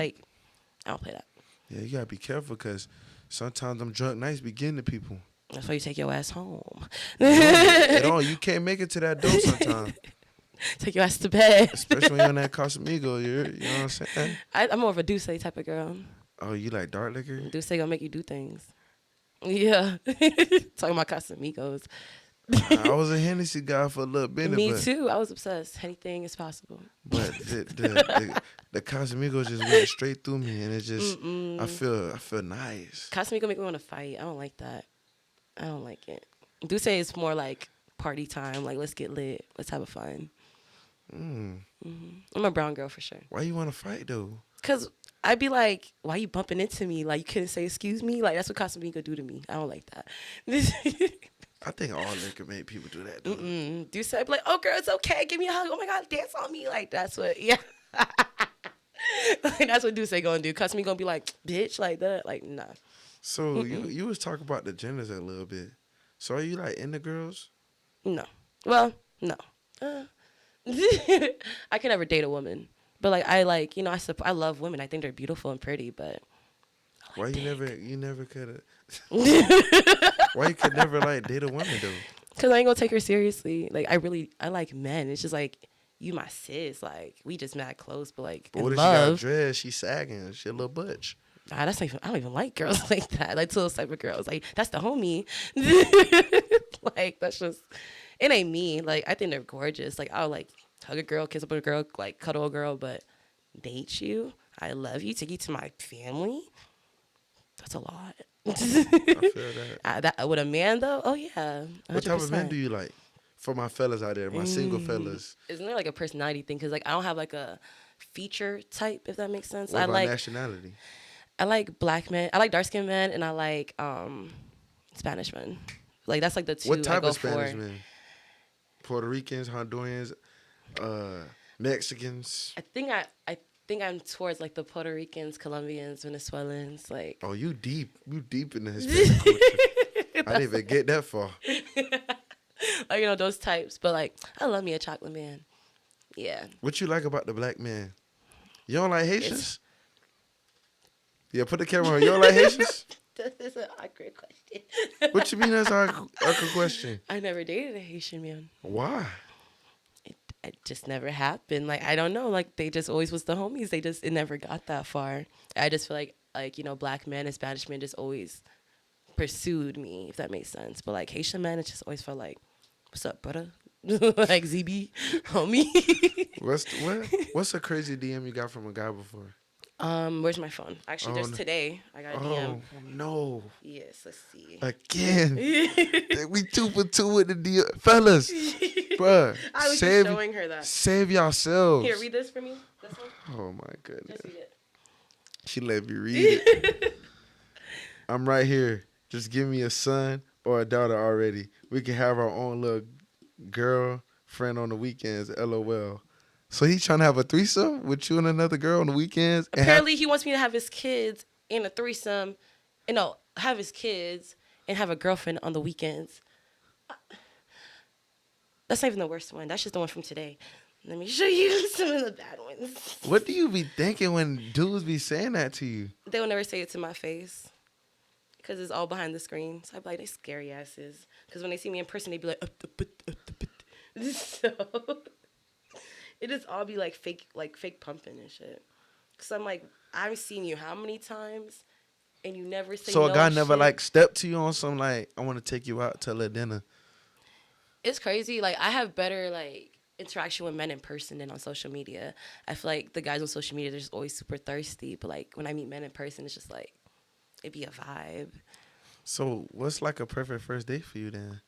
play that. Yeah, you gotta be careful because sometimes them drunk nights be getting to people. That's why you take your ass home. You can't make it to that door sometimes. Take your ass to bed. Especially when you're on that Casamigo, you know what I'm saying? I'm more of a Douce type of girl. Oh, you like dark liquor? Douce gonna make you do things. Yeah. Talking about Casamigos. I was a Hennessy guy for a little bit. Me too. I was obsessed. Anything is possible. But the Casamigos just went straight through me, and it just I feel nice. Casamigo make me want to fight. I don't like that. I don't like it. Douce is more like party time. Like, let's get lit. Let's have a fun. I'm a brown girl for sure. Why you want to fight though? Cause I'd be like, why you bumping into me? Like, you couldn't say excuse me. Like, that's what Casamigo do to me. I don't like that. I think all liquor make people do that. Though. Douce, I'd be like, oh girl, it's okay. Give me a hug. Oh my god, dance on me. Like, that's what. Yeah. Like, that's what Douce gonna do. Casamigo gonna be like, bitch, like that. Like, nah. So you was talking about the genders a little bit. So are you like into girls? No. Well, no. I can never date a woman. But like I love women. I think they're beautiful and pretty, but Why you never could Why you could never like date a woman though? Cause I ain't gonna take her seriously. Like I like men. It's just like you my sis. Like we just mad close, but like But what if love. she got dressed? She sagging. She a little butch. Nah, that's not even, I don't even like girls like that. Like those type of girls. Like that's the homie. Like that's just it ain't me. Like I think they're gorgeous. Like I'll like hug a girl, kiss up a girl, like cuddle a girl, but date you. I love you. Take you to my family. That's a lot. I feel that. That with a man though, oh yeah. 100%. What type of men do you like? For my fellas out there, my single fellas. Isn't there like a personality thing? Cause like I don't have like a feature type, if that makes sense. What I about like nationality? I like black men. I like dark skinned men, and I like Spanish men. Like that's like the two. What type I go of Spanish for. men? Puerto Ricans, Hondurans, Mexicans. I think I'm towards like the Puerto Ricans, Colombians, Venezuelans. Like Oh, you deep in the Hispanic culture. I didn't even get that far. like those types. But like, I love me a chocolate man. Yeah, What you like about the black man? You don't like it's Haitians? Yeah, put the camera on. You don't like Haitians? this is an awkward question. What you mean that's our question? I never dated a Haitian man. Why? It just never happened. Like I don't know. Like they just always was the homies. It never got that far. I just feel like black men and Spanish men just always pursued me, if that makes sense. But like Haitian men, it just always felt like, what's up, brother? Like ZB, homie. What's a crazy DM you got from a guy before? Where's my phone? Actually, Oh, just no. today I got a Oh DM. no! Yes, let's see. Again, we 2 for 2 with the DM, fellas. Bruh, I was just showing her that. save yourselves. Here, read this for me. This one. Oh my goodness. Just read it. She let me read it. I'm right here. Just give me a son or a daughter already. We can have our own little girlfriend on the weekends. LOL. So he trying to have a threesome with you and another girl on the weekends? Apparently, he wants me to have his kids in a threesome. Have his kids and have a girlfriend on the weekends. That's not even the worst one. That's just the one from today. Let me show you some of the bad ones. What do you be thinking when dudes be saying that to you? They will never say it to my face because it's all behind the screen. So I'd be like, they scary asses. Because when they see me in person, they be like, so it just all be like fake pumping and shit. Because I'm like, I've seen you how many times and you never say So no a guy never shit. like stepped to you on some like, I want to take you out to a dinner. It's crazy. Like I have better like interaction with men in person than on social media. I feel like the guys on social media, they're just always super thirsty. But like when I meet men in person, it's just like, it'd be a vibe. So what's like a perfect first date for you then?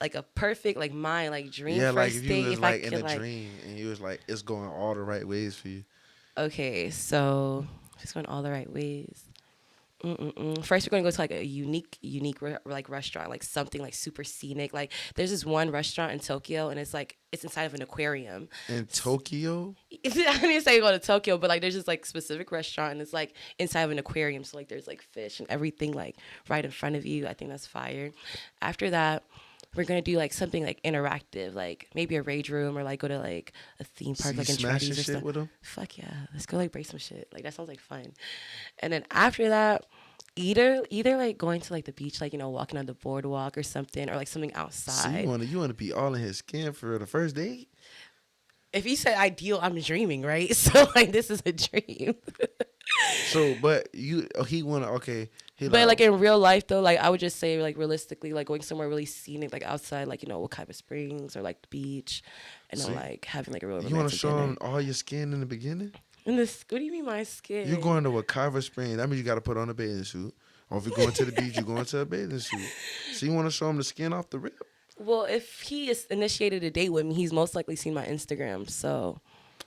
Like a perfect, like mine, like dream Yeah, like first if you date. was If I like in could a like, dream and you was like, it's going all the right ways for you. okay, so it's going all the right ways. First, we're gonna go to like a unique like restaurant, like something like super scenic. Like there's this one restaurant in Tokyo, and it's inside of an aquarium. In Tokyo? I didn't say go to Tokyo, but like there's this like specific restaurant, and it's like inside of an aquarium, so like there's like fish and everything like right in front of you. I think that's fire. After that, we're gonna do like something like interactive, like maybe a rage room or like go to like a theme park, So like you in smashing Treddy's or shit stuff. with him? Fuck yeah, let's go like break some shit. Like that sounds like fun. And then after that, either like going to like the beach, like walking on the boardwalk or something, or like something So outside. you wanna be all in his skin for the first date? If you said ideal, I'm dreaming, right? So like this is a dream. So, but he wanna But like in real life though, like I would just say like realistically, like going somewhere really scenic, like outside, like Wakaiba Springs or like the beach, and then like having like a real you wanna romantic show dinner. him all your skin in the beginning? And this, what do you mean my skin? You going to Wakaiba Springs? That means you gotta put on a bathing suit. Or if you're going to the beach, you're going to a bathing suit. So you wanna show him the skin off the rip? Well, if he is initiated a date with me, he's most likely seen my Instagram. So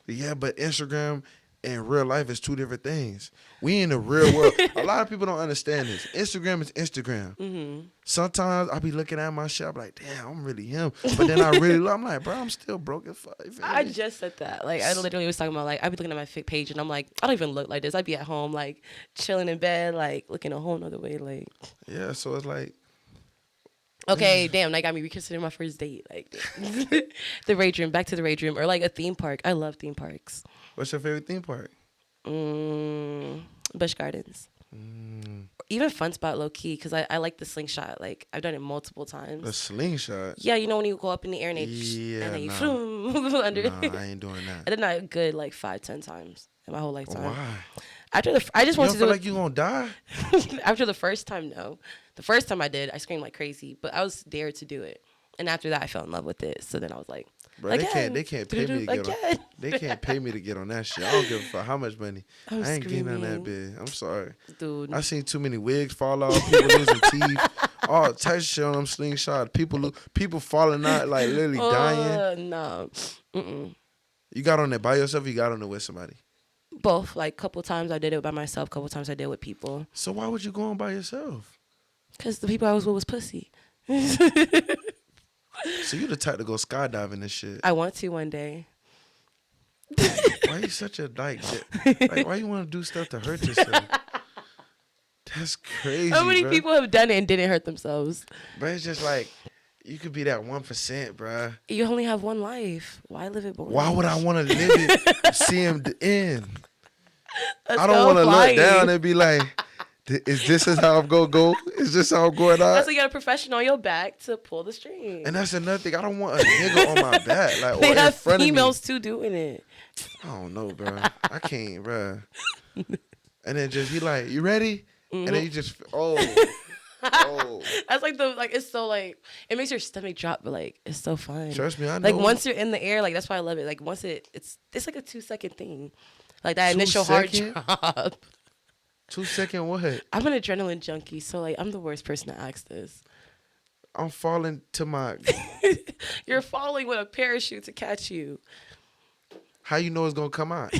Yeah, but Instagram and real life is 2 different things. We in the real world. A lot of people don't understand this. Instagram is Instagram. Sometimes I be looking at my shit, I be like, damn, I'm really him. But then I really look, I'm like, bro, I'm still broke as fuck. You feel I me? just said that. Like I literally was talking about like I'd be looking at my Fit page and I'm like, I don't even look like this. I'd be at home like chilling in bed, like looking a whole nother way. Like Yeah, so it's like, okay, damn, that got me reconsidering my first date. Like the rage room, back to the rage room, or like a theme park. I love theme parks. what's your favorite theme park? Busch Gardens. Even Fun Spot, low key, because I like the slingshot. Like I've done it multiple times. A slingshot? Yeah, when you go up in the air and, Yeah, and then you nah. floom under. Nah, I ain't doing that. I did that a good like 5-10 times in my whole lifetime. Why? After I just You wanted don't to feel do like you gonna die? After the first time, no. The first time I did, I screamed like crazy, but I was dared to do it. And after that, I fell in love with it. So then I was like, Bro, they can't pay me to get on. They can't pay me to get on that shit. I don't give a fuck how much money. I ain't getting on that bit. I'm sorry. Dude. I seen too many wigs fall off, people losing teeth, all types of shit on them slingshot. People falling out, like literally dying. No. You got on there by yourself or you got on there with somebody? Both. Like, couple times I did it by myself, couple times I did it with people. So why would you go on by yourself? Because the people I was with was pussy. So you the type to go skydiving and shit. I want to one day. Why you such a like why you want to do stuff to hurt yourself? That's How crazy, many bro. people have done it and didn't hurt themselves? But it's just like you could be that 1%, bro. You only have one life. Why live it Why would I boring? want to live it, see him end? Let's I don't go want to look down flying. and be like, is this is how I'm gonna go? Is this how I'm going That's out? why you got a professional on your back to pull the And string. that's another thing. I don't want a nigga on my back, like They or in have front of me. females too doing it. I don't know, bro. I can't, bro. And then just he like, you ready? And then you just oh. That's like it's so like it makes your stomach drop, but like it's so fun. Trust me, I Like know. once you're in the air, like that's why I love it. Like once it's like a 2 second thing, like that 2 initial hard second? drop. 2 second what? I'm an adrenaline junkie, so like I'm the worst person to ask this. I'm falling to my. You're falling with a parachute to catch you. How you know it's gonna come out?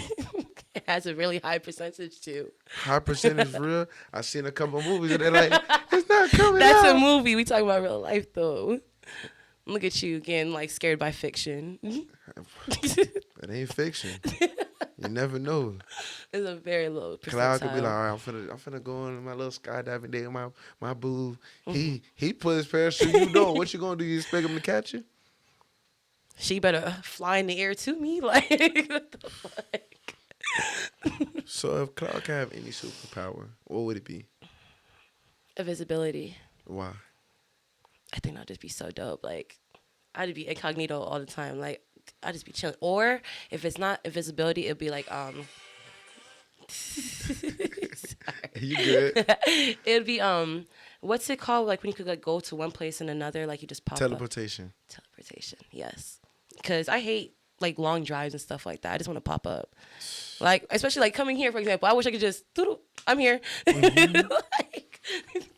It has a really high percentage too. High percentage real. I seen a couple of movies and they're like, it's not coming That's out. a movie. We talking about real life though. Look at you getting like scared by fiction. It ain't fiction. You never know. It's a very low Cloud could be like, percentile. all right, I'm finna go on my little skydiving day with my boo. He put his parachute. You don't. What you gonna do? You expect him to catch you? She better fly in the air to me. Like, what the fuck? So if Cloud can have any superpower, what would it be? Invisibility. Why? I think that'd just be so dope. Like, I'd be incognito all the time. Like, I'd just be chilling. Or if it's not invisibility, it'd be like You good? it'd be what's it called? Like when you could like go to one place and another, like you just pop up. Teleportation. Teleportation. Yes. Because I hate like long drives and stuff like that. I just want to pop up. Like especially like coming here, for example. I wish I could just I'm here. Like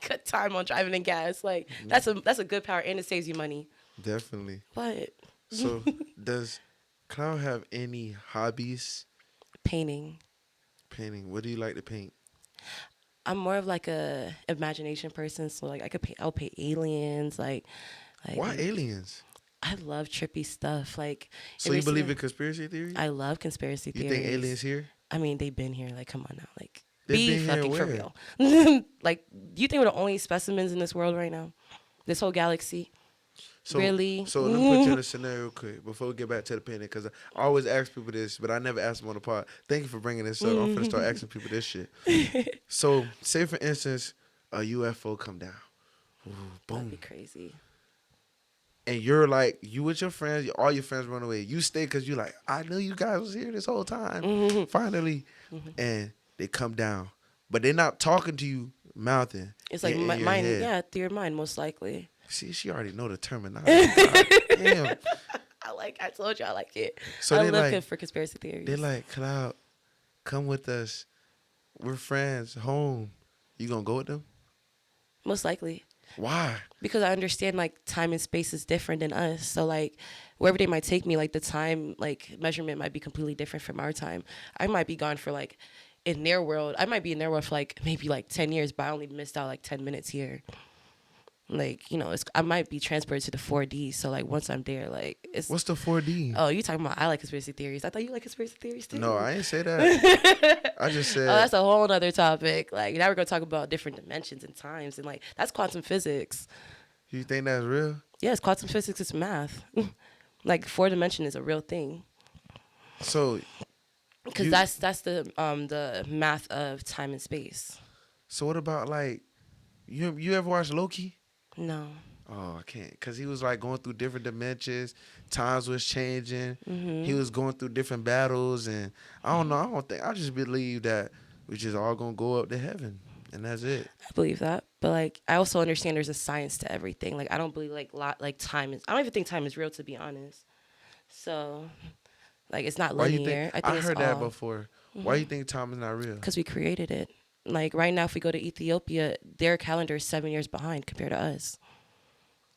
cut time on driving and gas. Like that's a good power and it saves you money. Definitely. But So does Cloud have any hobbies? painting. Painting. What do you like to paint? I'm more of like a imagination person, so like I'll paint aliens, like Why aliens? I love trippy stuff. Like So you believe in conspiracy theories? I love conspiracy You theories. think aliens here? I mean, they've been here. Like, come on now. Like, They've be been here fucking for where? real. Like, do you think we're the only specimens in this world right now? This whole galaxy? So, Really? So let me put you in a scenario quick before we get back to the painting, because I always ask people this, but I never ask them on the pod. Thank you for bringing this up. I'm finna start asking people this shit. So, say for instance, a UFO come down, ooh, That'd be boom, crazy. and you're like, you with your friends, all your friends run away. You stay because you like, I knew you guys was here this whole time. Finally, and they come down, but they're not talking to you, mouthing. It's like in your mine, head. yeah, through your mind, most likely. See, she already know the terminology. God damn. I told you I like it. So I they live like, for conspiracy theories. they're like, Cloud, come with us. We're friends. Home. You gonna go with them? Most likely. Why? Because I understand like time and space is different than us. So like wherever they might take me, like the time like measurement might be completely different from our time. I might be gone for like in their world. I might be in their world for like maybe like 10 years, but I only missed out like 10 minutes here. Like, you know, I might be transported to the 4D. So like once I'm there, like it's What's the 4D? oh, you talking about I like conspiracy theories. I thought you like conspiracy theories too. No, I ain't say that. I just said. Oh, that's a whole other topic. Like now we're gonna talk about different dimensions and times and like that's quantum physics. You think that's real? Yes, quantum physics is math. Like 4 dimension is a real thing. So. Because You- that's the math of time and space. So what about like, you ever watch Loki? No. Oh, I can't, cause he was like going through different dimensions. Times was changing. He was going through different battles, and I don't know. I just believe that we just all gonna go up to heaven, and that's it. I believe that. But like I also understand there's a science to everything. Like I don't believe like time is I don't even think time is real, to be honest. So like it's not Why you linear. think? I I think heard it's that all before. Why you think time is not real? because we created it. Like right now if we go to Ethiopia, their calendar is 7 years behind compared to us.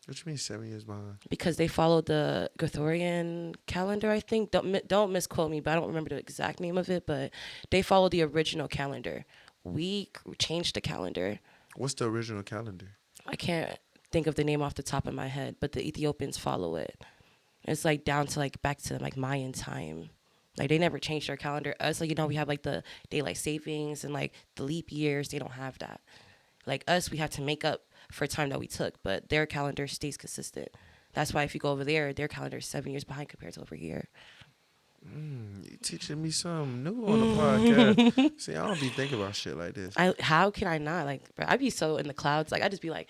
What you mean 7 years behind? Because they followed the Gregorian calendar, I think. Don't misquote me, but I don't remember the exact name of it. But they followed the original calendar. We changed the calendar. What's the original calendar? I can't think of the name off the top of my head, but the Ethiopians follow it. It's like down to like back to like Mayan time. Like they never changed their calendar. Us, like we have like the daylight savings and like the leap years. They don't have that. Like us, we have to make up for time that we took, but their calendar stays consistent. That's why if you go over there, their calendar is 7 years behind compared to over here. You teaching me something new on the podcast. See, I don't be thinking about shit like this. How can I not, like, bro, I'd be so in the clouds, like I just be like,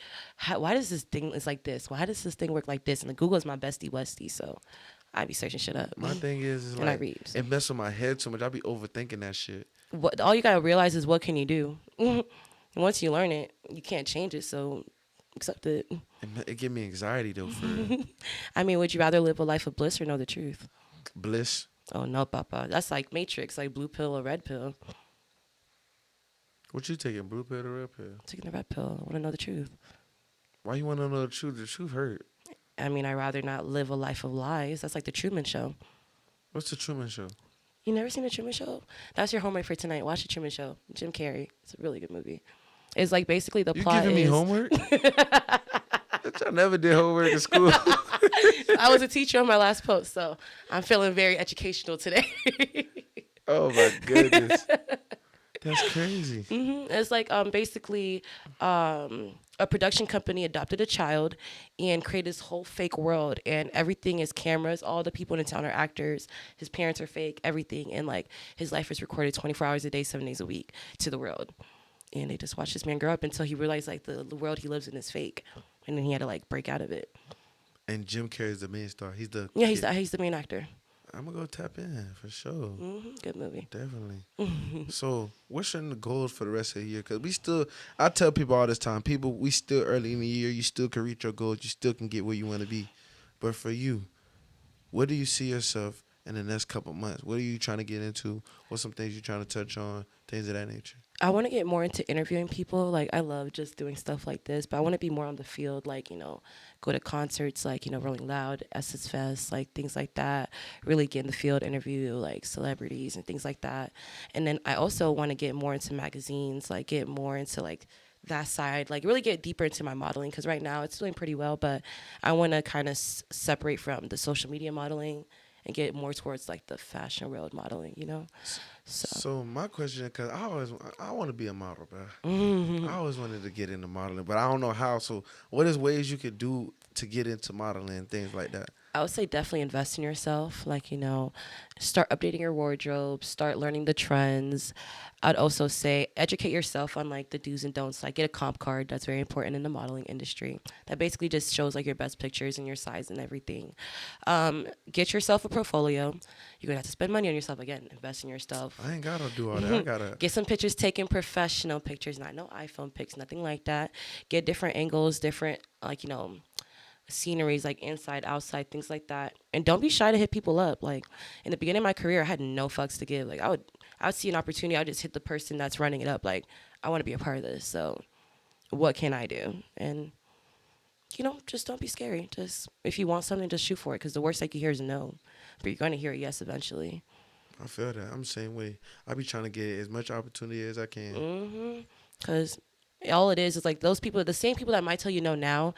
why does this thing is like this? Why does this thing work like this? And the Google is my bestie Westie, so I'd be searching shit up. My thing is And I like read. So. it mess with my head so much. I be overthinking that shit. What all you gotta realize is what can you do. And once you learn it, you can't change it. So accept it. It give me anxiety though. For real. I mean, would you rather live a life of bliss or know the truth? Bliss. Oh no, Papa. That's like Matrix, like blue pill or red pill. What you taking, blue pill or red pill? I'm taking the red pill. I want to know the truth. Why you want to know the truth? The truth hurt. I mean, I'd rather not live a life of lies. That's like the Truman Show. What's the Truman Show? You never seen the Truman Show? That's your homework for tonight. Watch the Truman Show. Jim Carrey. It's a really good movie. It's like basically the You plot giving me is. homework? I never did homework in school. I was a teacher on my last post, so I'm feeling very educational today. Oh my goodness. That's crazy. It's like basically a production company adopted a child and created this whole fake world, and everything is cameras. All the people in the town are actors. His parents are fake. Everything, and like his life is recorded 24 hours a day, 7 days a week to the world. And they just watched this man grow up until he realized like the world he lives in is fake, and then he had to like break out of it. And Jim Carrey's the main star. He's the Yeah, kid. he's the main actor. I'm gonna go tap in for sure. Good movie. Definitely. So, what's your goals for the rest of the year? Cause we still, I tell people all this time, people, we still early in the year. You still can reach your goals. You still can get where you want to be. But for you, where do you see yourself in the next couple months? What are you trying to get into? What's some things you're trying to touch on? Things of that nature. I want to get more into interviewing people. Like, I love just doing stuff like this, but I want to be more on the field, like, go to concerts, like, Rolling Loud, Essence Fest, like, things like that. Really get in the field, interview, like, celebrities and things like that. And then I also want to get more into magazines, like, get more into, like, that side, like, really get deeper into my modeling, because right now it's doing pretty well, but I want to kind of separate from the social media modeling and get more towards, like, the fashion world modeling. So my question, because I want to be a model, bro. I always wanted to get into modeling, but I don't know how. So what is ways you could do to get into modeling and things like that? I would say definitely invest in yourself. Like, start updating your wardrobe, start learning the trends. I'd also say educate yourself on like the do's and don'ts. Like, get a comp card. That's very important in the modeling industry. That basically just shows like your best pictures and your size and everything. Get yourself a portfolio. You're gonna have to spend money on yourself again. Invest in yourself. I ain't gotta do all that. I gotta Get some pictures taken, professional pictures, not no iPhone pics, nothing like that. Get different angles, different like sceneries, like inside, outside, things like that. And don't be shy to hit people up. Like, in the beginning of my career, I had no fucks to give. Like, I would see an opportunity, I would just hit the person that's running it up. Like, I want to be a part of this. So, what can I do? And just don't be scary. Just if you want something, just shoot for it. Because the worst I can hear is no, but you're going to hear a yes eventually. I feel that. I'm the same way. I be trying to get as much opportunity as I can. Because all it is like those people, the same people that might tell you no now,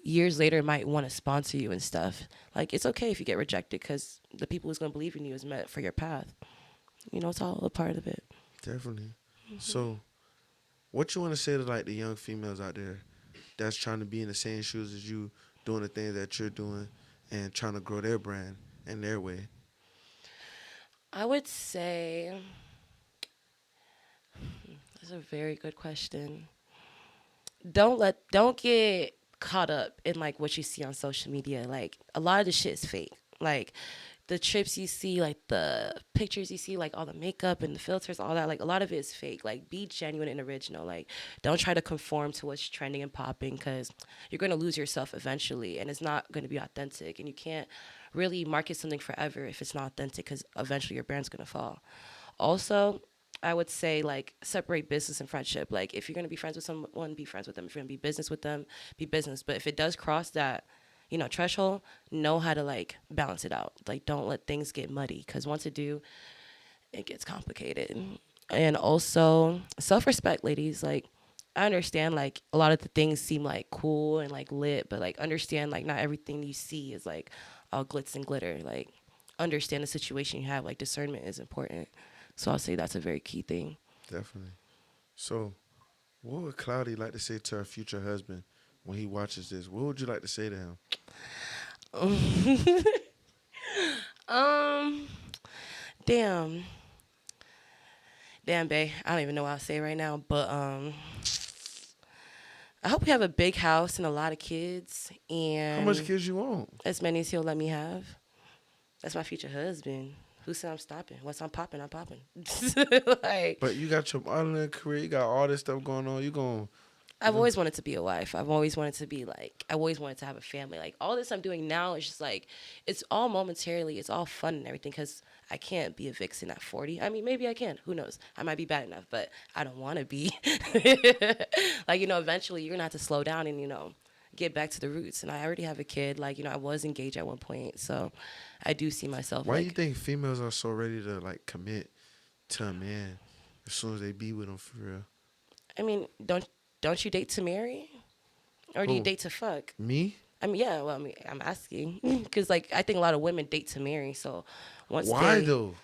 years later might want to sponsor you and stuff. Like, it's okay if you get rejected, because the people who's going to believe in you is meant for your path. It's all a part of it. Definitely. So, what you want to say to like the young females out there that's trying to be in the same shoes as you, doing the things that you're doing, and trying to grow their brand in their way? I would say that's a very good question. Don't get caught up in like what you see on social media. Like, a lot of the shit is fake. Like, the trips you see, like the pictures you see, like all the makeup and the filters, all that, like a lot of it is fake. Like, be genuine and original. Like, don't try to conform to what's trending and popping, because you're going to lose yourself eventually, and it's not going to be authentic. And you can't really market something forever if it's not authentic, because eventually your brand's going to fall. Also, I would say like separate business and friendship. Like, if you're gonna be friends with someone, be friends with them. If you're gonna be business with them, be business. But if it does cross that, threshold, know how to like balance it out. Like, don't let things get muddy, because once it do, it gets complicated. And also self-respect, ladies. Like, I understand like a lot of the things seem like cool and like lit, but like understand like not everything you see is like all glitz and glitter. Like, understand the situation you have. Like, discernment is important. So I'll say that's a very key thing. Definitely. So, What would Cloudy like to say to her future husband when he watches this? What would you like to say to him? um, damn, damn, babe. I don't even know what I'll say right now, but I hope we have a big house and a lot of kids, How much and kids you want? as many as he'll let me have. That's my future husband. Who said I'm stopping? Once I'm popping, I'm popping. Like, But you got your modeling career. You got all this stuff going on. You I've know. always wanted to be a wife. I've always wanted to be like, I always wanted to have a family. Like, all this I'm doing now is just like, it's all momentarily, it's all fun and everything because I can't be a vixen at 40. I mean, maybe I can. Who knows? I might be bad enough, but I don't want to be. Like, eventually you're going to have to slow down and, get back to the roots. And I already have a kid. Like, I was engaged at one point. So I do see myself Why do you like, think females are so ready to like commit to a man as soon as they be with him for real? I mean, don't you date to marry? Or do you Who? date to fuck? Me? I mean, yeah. Well, I mean, I'm asking because, like, I think a lot of women date to marry. So, once Why they, though?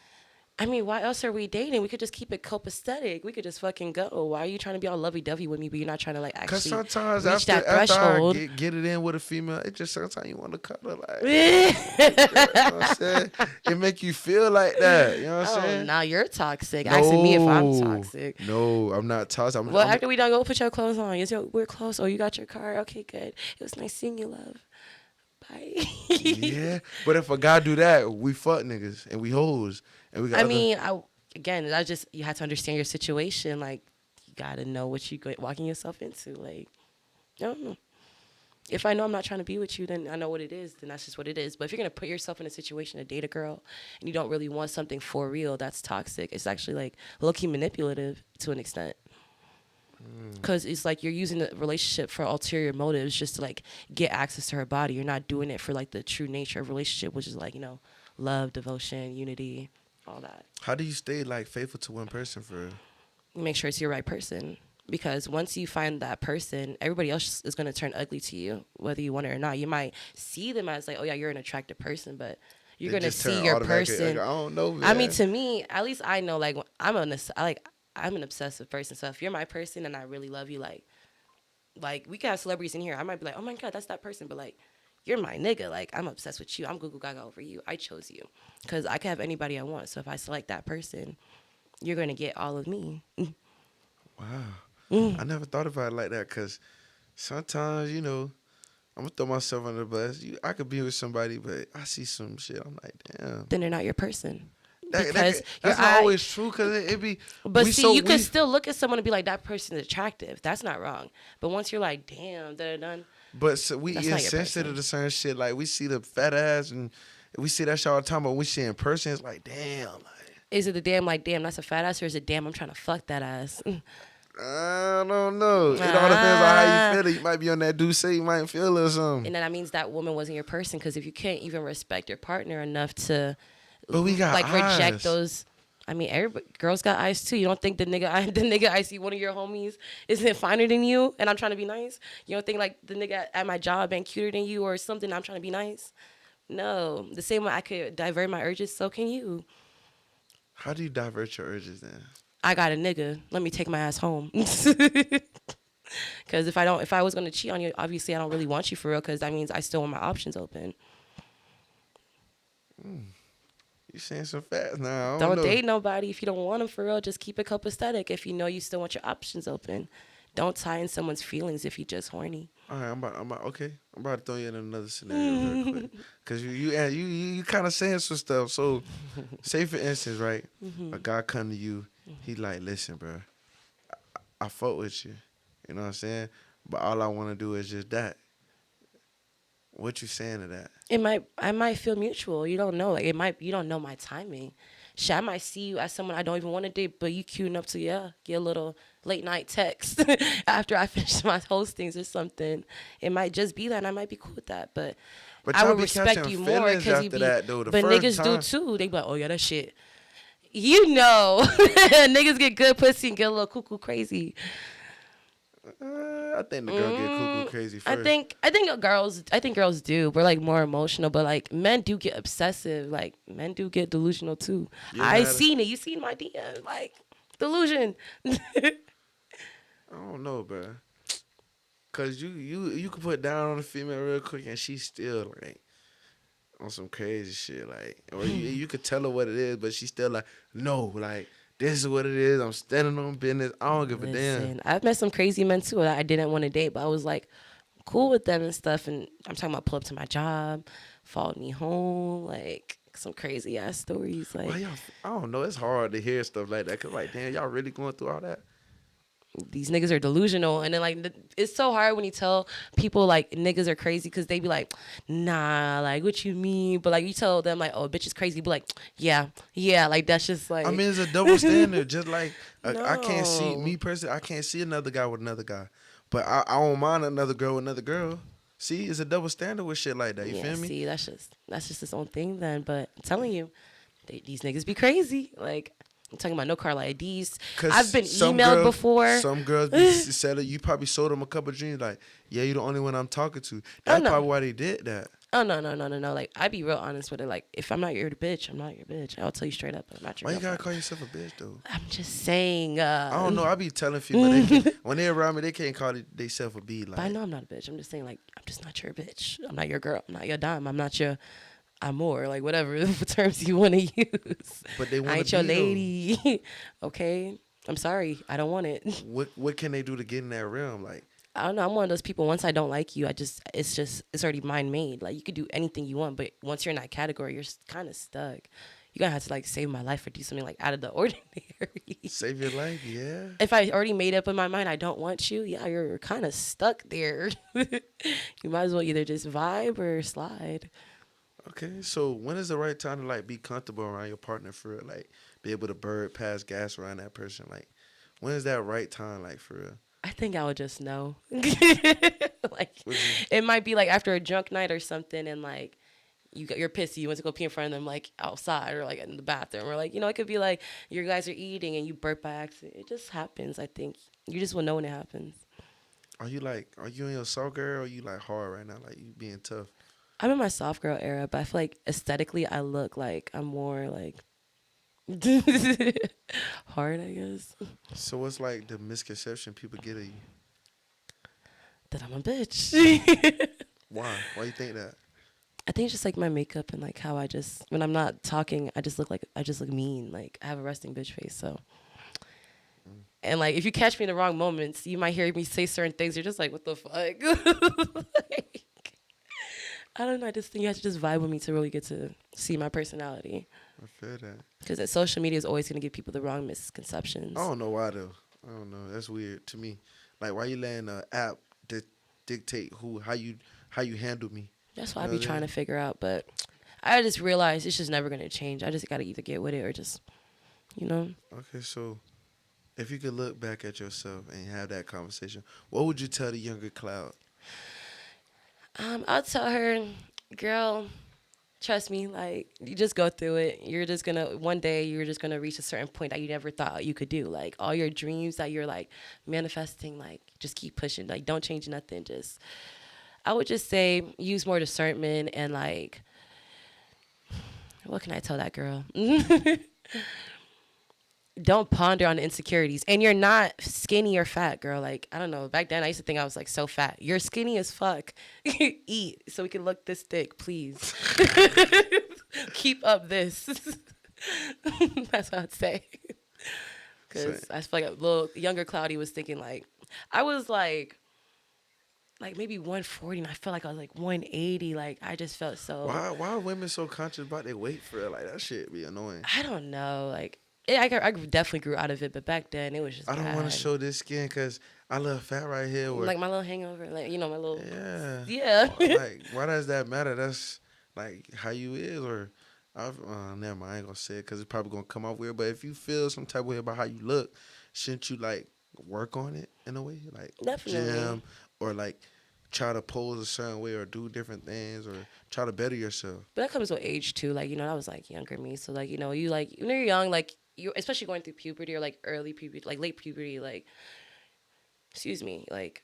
I mean, why else are we dating? We could just keep it copacetic. We could just fucking go. Why are you trying to be all lovey-dovey with me, but you're not trying to like Cause actually sometimes reach after that after I threshold? get it in with a female, it just sometimes you want to cuddle like, Oh girl, you know what I'm saying? It make you feel like that. You know what I'm saying? now you're toxic. Asking me if I'm No, toxic. no, I'm not toxic. Well, after we done, go put your clothes on. We're close. Oh, you got your car. Okay, good. It was nice seeing you, love. Bye. yeah. But if a guy do that, we fuck niggas and we hoes and we got I other. mean, again, I just you have to understand your situation. Like, you gotta know what you walking yourself into. Like, I don't know. If I know I'm not trying to be with you, then I know what it is. Then that's just what it is. But if you're gonna put yourself in a situation to date a girl and you don't really want something for real, that's toxic. It's actually like low key manipulative to an extent. Because it's like you're using the relationship for ulterior motives just to like get access to her body. You're not doing it for like the true nature of relationship, which is like, love, devotion, unity, all that. How do you stay like faithful to one person for real? You make sure it's your right person. Because once you find that person, everybody else is going to turn ugly to you, whether you want it or not. You might see them as like, oh yeah, you're an attractive person, but you're They going to just turn see your automatically. Like, person. I don't know, I mean, man. to me, at least I know, like, I'm an obsessive person. So if you're my person and I really love you, like we can have celebrities in here. I might be like, oh my God, that's that person. But like, you're my nigga. Like, I'm obsessed with you. I'm Google Gaga over you. I chose you. Because I can have anybody I want. So if I select that person, you're going to get all of me. Wow. I never thought about it like that because sometimes, I'm going to throw myself under the bus. I could be with somebody, but I see some shit. I'm like, damn. Then they're not your person. That, Because your that's not eye. always true because it be. But We see, so you we. could still look at someone and be like, that person is attractive. That's not wrong. But once you're like, damn, done, But so we that's not your insensitive person. to certain shit. Like we see the fat ass and we see that shit all the time, but when we see it in person, it's like, damn. Like, Is it the damn like, damn, that's a fat ass, or is it damn, I'm trying to fuck that ass? I don't know. It all depends on how you feel. You might be on that Douce, you might feel it or something. And then that means that woman wasn't your person because if you can't even respect your partner enough to But we got like reject eyes. those. I mean, everybody, girls got eyes too. You don't think the nigga I see one of your homies isn't finer than you, and I'm trying to be nice? You don't think like the nigga at my job ain't cuter than you or something? I'm trying to be nice. No, the same way I could divert my urges, so can you. How do you divert your urges then? I got a nigga. Let me take my ass home. Because if I was gonna cheat on you, obviously I don't really want you for real. Because that means I still want my options open. You saying some facts now? I don't Don't know. date nobody if you don't want them for real. Just keep it copacetic if you know you still want your options open. Don't tie in someone's feelings if you just horny. All right, okay. I'm about to throw you in another scenario real quick, cause you kind of saying some stuff. So, say for instance, right, a guy come to you, he like, listen, bro, I fuck with you, you know what I'm saying, but all I want to do is just that. What you saying to that? I might feel mutual. You don't know. You don't know my timing. Shit, I might see you as someone I don't even want to date, but you queuing up to, get a little late night text after I finish my hostings or something. It might just be that, and I might be cool with that. But I y'all would be respect catching you more feelings because you after be. that though. The But first niggas do time, too. They be like, oh yeah, that shit. Niggas get good pussy and get a little cuckoo crazy. I think the girl get cuckoo crazy first. I think girls do. We're like more emotional, but like men do get obsessive. Like men do get delusional too. You I had a- seen it. You seen my DM. Like delusion. I don't know, bro. Cause you could put down on a female real quick and she's still like on some crazy shit, like, or you could tell her what it is, but she's still like, no, like this is what it is. I'm standing on business. I don't give a damn. Listen, I've met some crazy men too that I didn't want to date, but I was like cool with them and stuff. And I'm talking about pull up to my job, followed me home, like some crazy ass stories. Why Like y'all? I don't know. It's hard to hear stuff like that. Cause like, damn, y'all really going through all that? these niggas are delusional, and then like it's so hard when you tell people like niggas are crazy because they be like, nah, like what you mean? But like you tell them like, oh, bitch is crazy, be like, yeah, yeah, like that's just I like mean, it's a double standard. Just like I can't see no. me personally. I can't see another guy with another guy, but I don't mind another girl with another girl. See, it's a double standard with shit like that. You Yeah, feel me? see, that's just his own thing then. But I'm telling you, these niggas be crazy. Like I'm talking about no car IDs. I've Cause been emailed before. some girls be said you probably sold them a couple dreams. Like, yeah, you the only one I'm talking to. Oh That's no. probably why they did that. Oh no, no, no, no, no. Like I be real honest with it. Like if I'm not your bitch, I'm not your bitch. I'll tell you straight up, I'm not your Why you gotta girlfriend. call yourself a bitch though? I'm just saying. I don't know. I be telling female they can when they around me they can't call they self a B But I like. know I'm not a bitch. I'm just saying like I'm just not your bitch. I'm not your girl. I'm not your dime. I'm not your amour. Like whatever terms you want to use. But they I want to ain't your be though. lady. Okay. I'm sorry. I don't want it. What can they do to get in that realm? Like, I don't know. I'm one of those people. Once I don't like you, it's already mind made. Like you could do anything you want, but once you're in that category, you're kind of stuck. You're gonna have to like save my life or do something like out of the ordinary. save your life, yeah. If I already made up in my mind I don't want you, yeah, you're kind of stuck there. You might as well either just vibe or slide. Okay, so when is the right time to like be comfortable around your partner for real? Like, be able to bird pass gas around that person? Like, when is that right time? Like, for real? I think I would just know. Like Would you? it might be like after a drunk night or something, and like you're pissy. You went to go pee in front of them, like outside or like in the bathroom, or like it could be like you guys are eating and you burp by accident. It just happens. I think you just will know when it happens. Are you in your soft girl or are you like hard right now? Like, you being tough? I'm in my soft girl era, but I feel like aesthetically I look like I'm more like hard, I guess. So what's like the misconception people get of you? That I'm a bitch. Why? Why you think that? I think it's just like my makeup and like how I just when I'm not talking, I just look mean. Like I have a resting bitch face, so Mm. and like if you catch me in the wrong moments, you might hear me say certain things. You're just like, what the fuck? Like, I don't know. I just think you have to just vibe with me to really get to see my personality. I feel that. Because social media is always gonna give people the wrong I misconceptions. don't know why though. I don't know. That's weird to me. Like, why you letting an app dictate how you handle me? That's You why I know be what I'm trying to saying? figure out. But I just realized it's just never gonna change. I just gotta either get with it or just, you know. Okay, so if you could look back at yourself and have that conversation, what would you tell the younger Cloud? I'll tell her, girl, trust me, like you just go through it. You're just gonna one day you're just gonna reach a certain point that you never thought you could do. Like all your dreams that you're like manifesting, like just keep pushing. Like don't change nothing. Just I would just say use more discernment and like what can I tell that girl? Don't ponder on the insecurities. And you're not skinny or fat, girl. Like, I don't know. Back then, I used to think I was like so fat. You're skinny as fuck. Eat so we can look this thick, please. Keep up this. That's what I'd say. So, Because I feel like a little younger Cloudy was thinking like, I was like maybe 140 and I felt like I was like 180. Like, I just felt so, why are women so conscious about their weight for real? Like, that shit be annoying. I don't know. Like, I definitely grew out of it, but back then it was just I don't want to bad. show this skin because I love fat right here. Where Like my little hangover, like my little yeah, yeah. like why does that matter? That's like how you is or. Never mind, I ain't gonna say it because it's probably gonna come off weird. But if you feel some type of way about how you look, shouldn't you like work on it in a way, like Definitely. gym or like try to pose a certain way or do different things or try to better yourself? But that comes with age too. Like I was like younger me, so like you like when you're young, like you especially going through puberty or like early puberty, like late puberty, like excuse me, like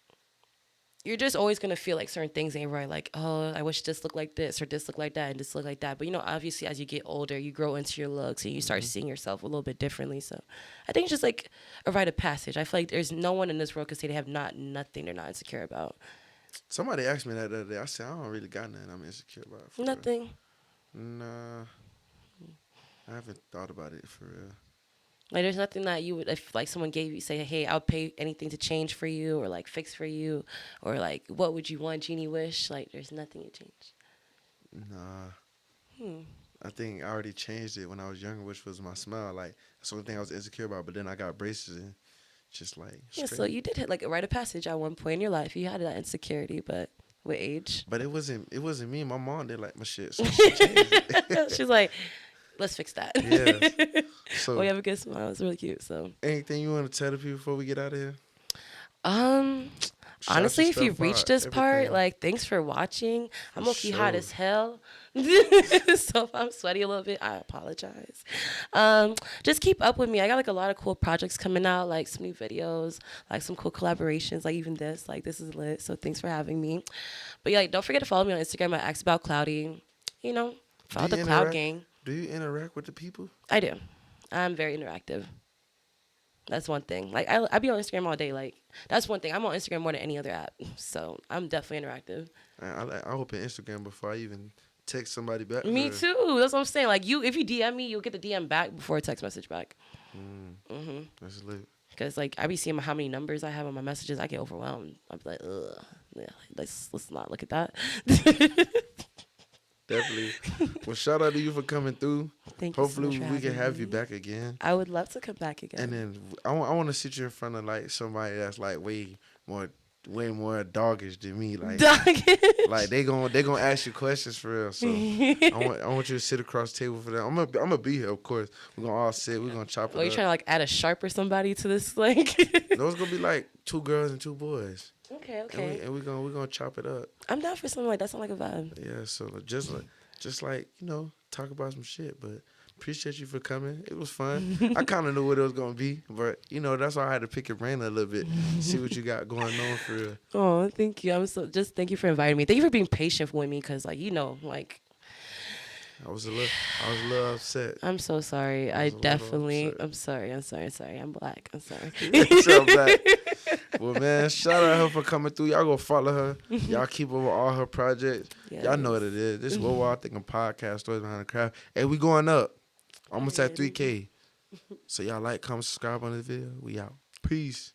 you're just always gonna feel like certain things ain't right. Like, oh, I wish this looked like this or this looked like that and this looked like that. But obviously, as you get older, you grow into your looks and you start Hmm. seeing yourself a little bit differently. So, I think it's just like a rite of passage. I feel like there's no one in this world can say they have nothing they're not insecure about. Somebody asked me that the other day. I said I don't really got nothing I'm insecure about for real. Nothing. Nah, I haven't thought about it for real. Like, there's nothing that you would, if like someone gave you, say, hey, I'll pay anything to change for you or like fix for you, or like, what would you want, Genie Wish? Like, there's nothing you change. Nah, Hmm. I think I already changed it when I was younger, which was my smile. Like that's the only thing I was insecure about. But then I got braces and just like Yeah, so straight. you did hit like a rite of passage at one point in your life. You had that insecurity, but with age. But it wasn't me. My mom did like my shit, so she changed it. She's like, let's fix that. Yes. Oh, So you have a good smile. It's really cute. So, anything you want to tell the people before we get out of here? um, Shout your honestly, if you stuff reached out, this part, everything. like, thanks for watching. For I'm low-key hot sure. as hell. So if I'm sweaty a little bit, I apologize. Just keep up with me. I got like a lot of cool projects coming out, like some new videos, like some cool collaborations, like even this. Like, this is lit. So thanks for having me. But yeah, like, don't forget to follow me on Instagram at @AskAboutCloudy. You know, Do follow you the Cloud interact? Gang. Do you interact with the people? I do. I'm very interactive. That's one thing. Like, I be on Instagram all day. Like, that's one thing. I'm on Instagram more than any other app. So I'm definitely interactive. I open Instagram before I even text somebody back. Me For too. That's what I'm saying. Like, if you DM me, you'll get the DM back before a text message back. that's lit. Because like I be seeing how many numbers I have on my messages, I get overwhelmed. I'm like, ugh, yeah, let's not look at that. Definitely. Well, shout out to you for coming through. Thank you so much Hopefully for we can having have you me. back again. I would love to come back again. And then I want to sit you in front of like somebody that's like way more doggish than me. Like Doggish. like they gonna ask you questions for real. So I want you to sit across the table for them. I'm gonna be here, of course. We're gonna all sit. We're gonna chop it Are you up. trying to like add a sharp or somebody to this? Like, Those gonna be like 2 girls and 2 boys. okay, And okay. we're gonna chop it up. I'm down for something like that. Sound like a vibe. Yeah. So just like talk about some shit. But appreciate you for coming. It was fun. I kind of knew what it was gonna be, but that's why I had to pick your brain a little bit, see what you got going on for real. Oh, thank you. Thank you for inviting me. Thank you for being patient with me, cause like I was a little upset. I'm so sorry. I I was a little definitely. upset. I'm sorry. I'm sorry. Sorry. I'm black. I'm sorry. So I'm back. Well, man, shout out her for coming through. Y'all go follow her. Y'all keep up with all her projects. Y'all know what it is. This is what we're all thinking podcast, Stories Behind the Craft. Hey, we going up. Almost at 3K. So y'all like, comment, subscribe on this video. We out. Peace.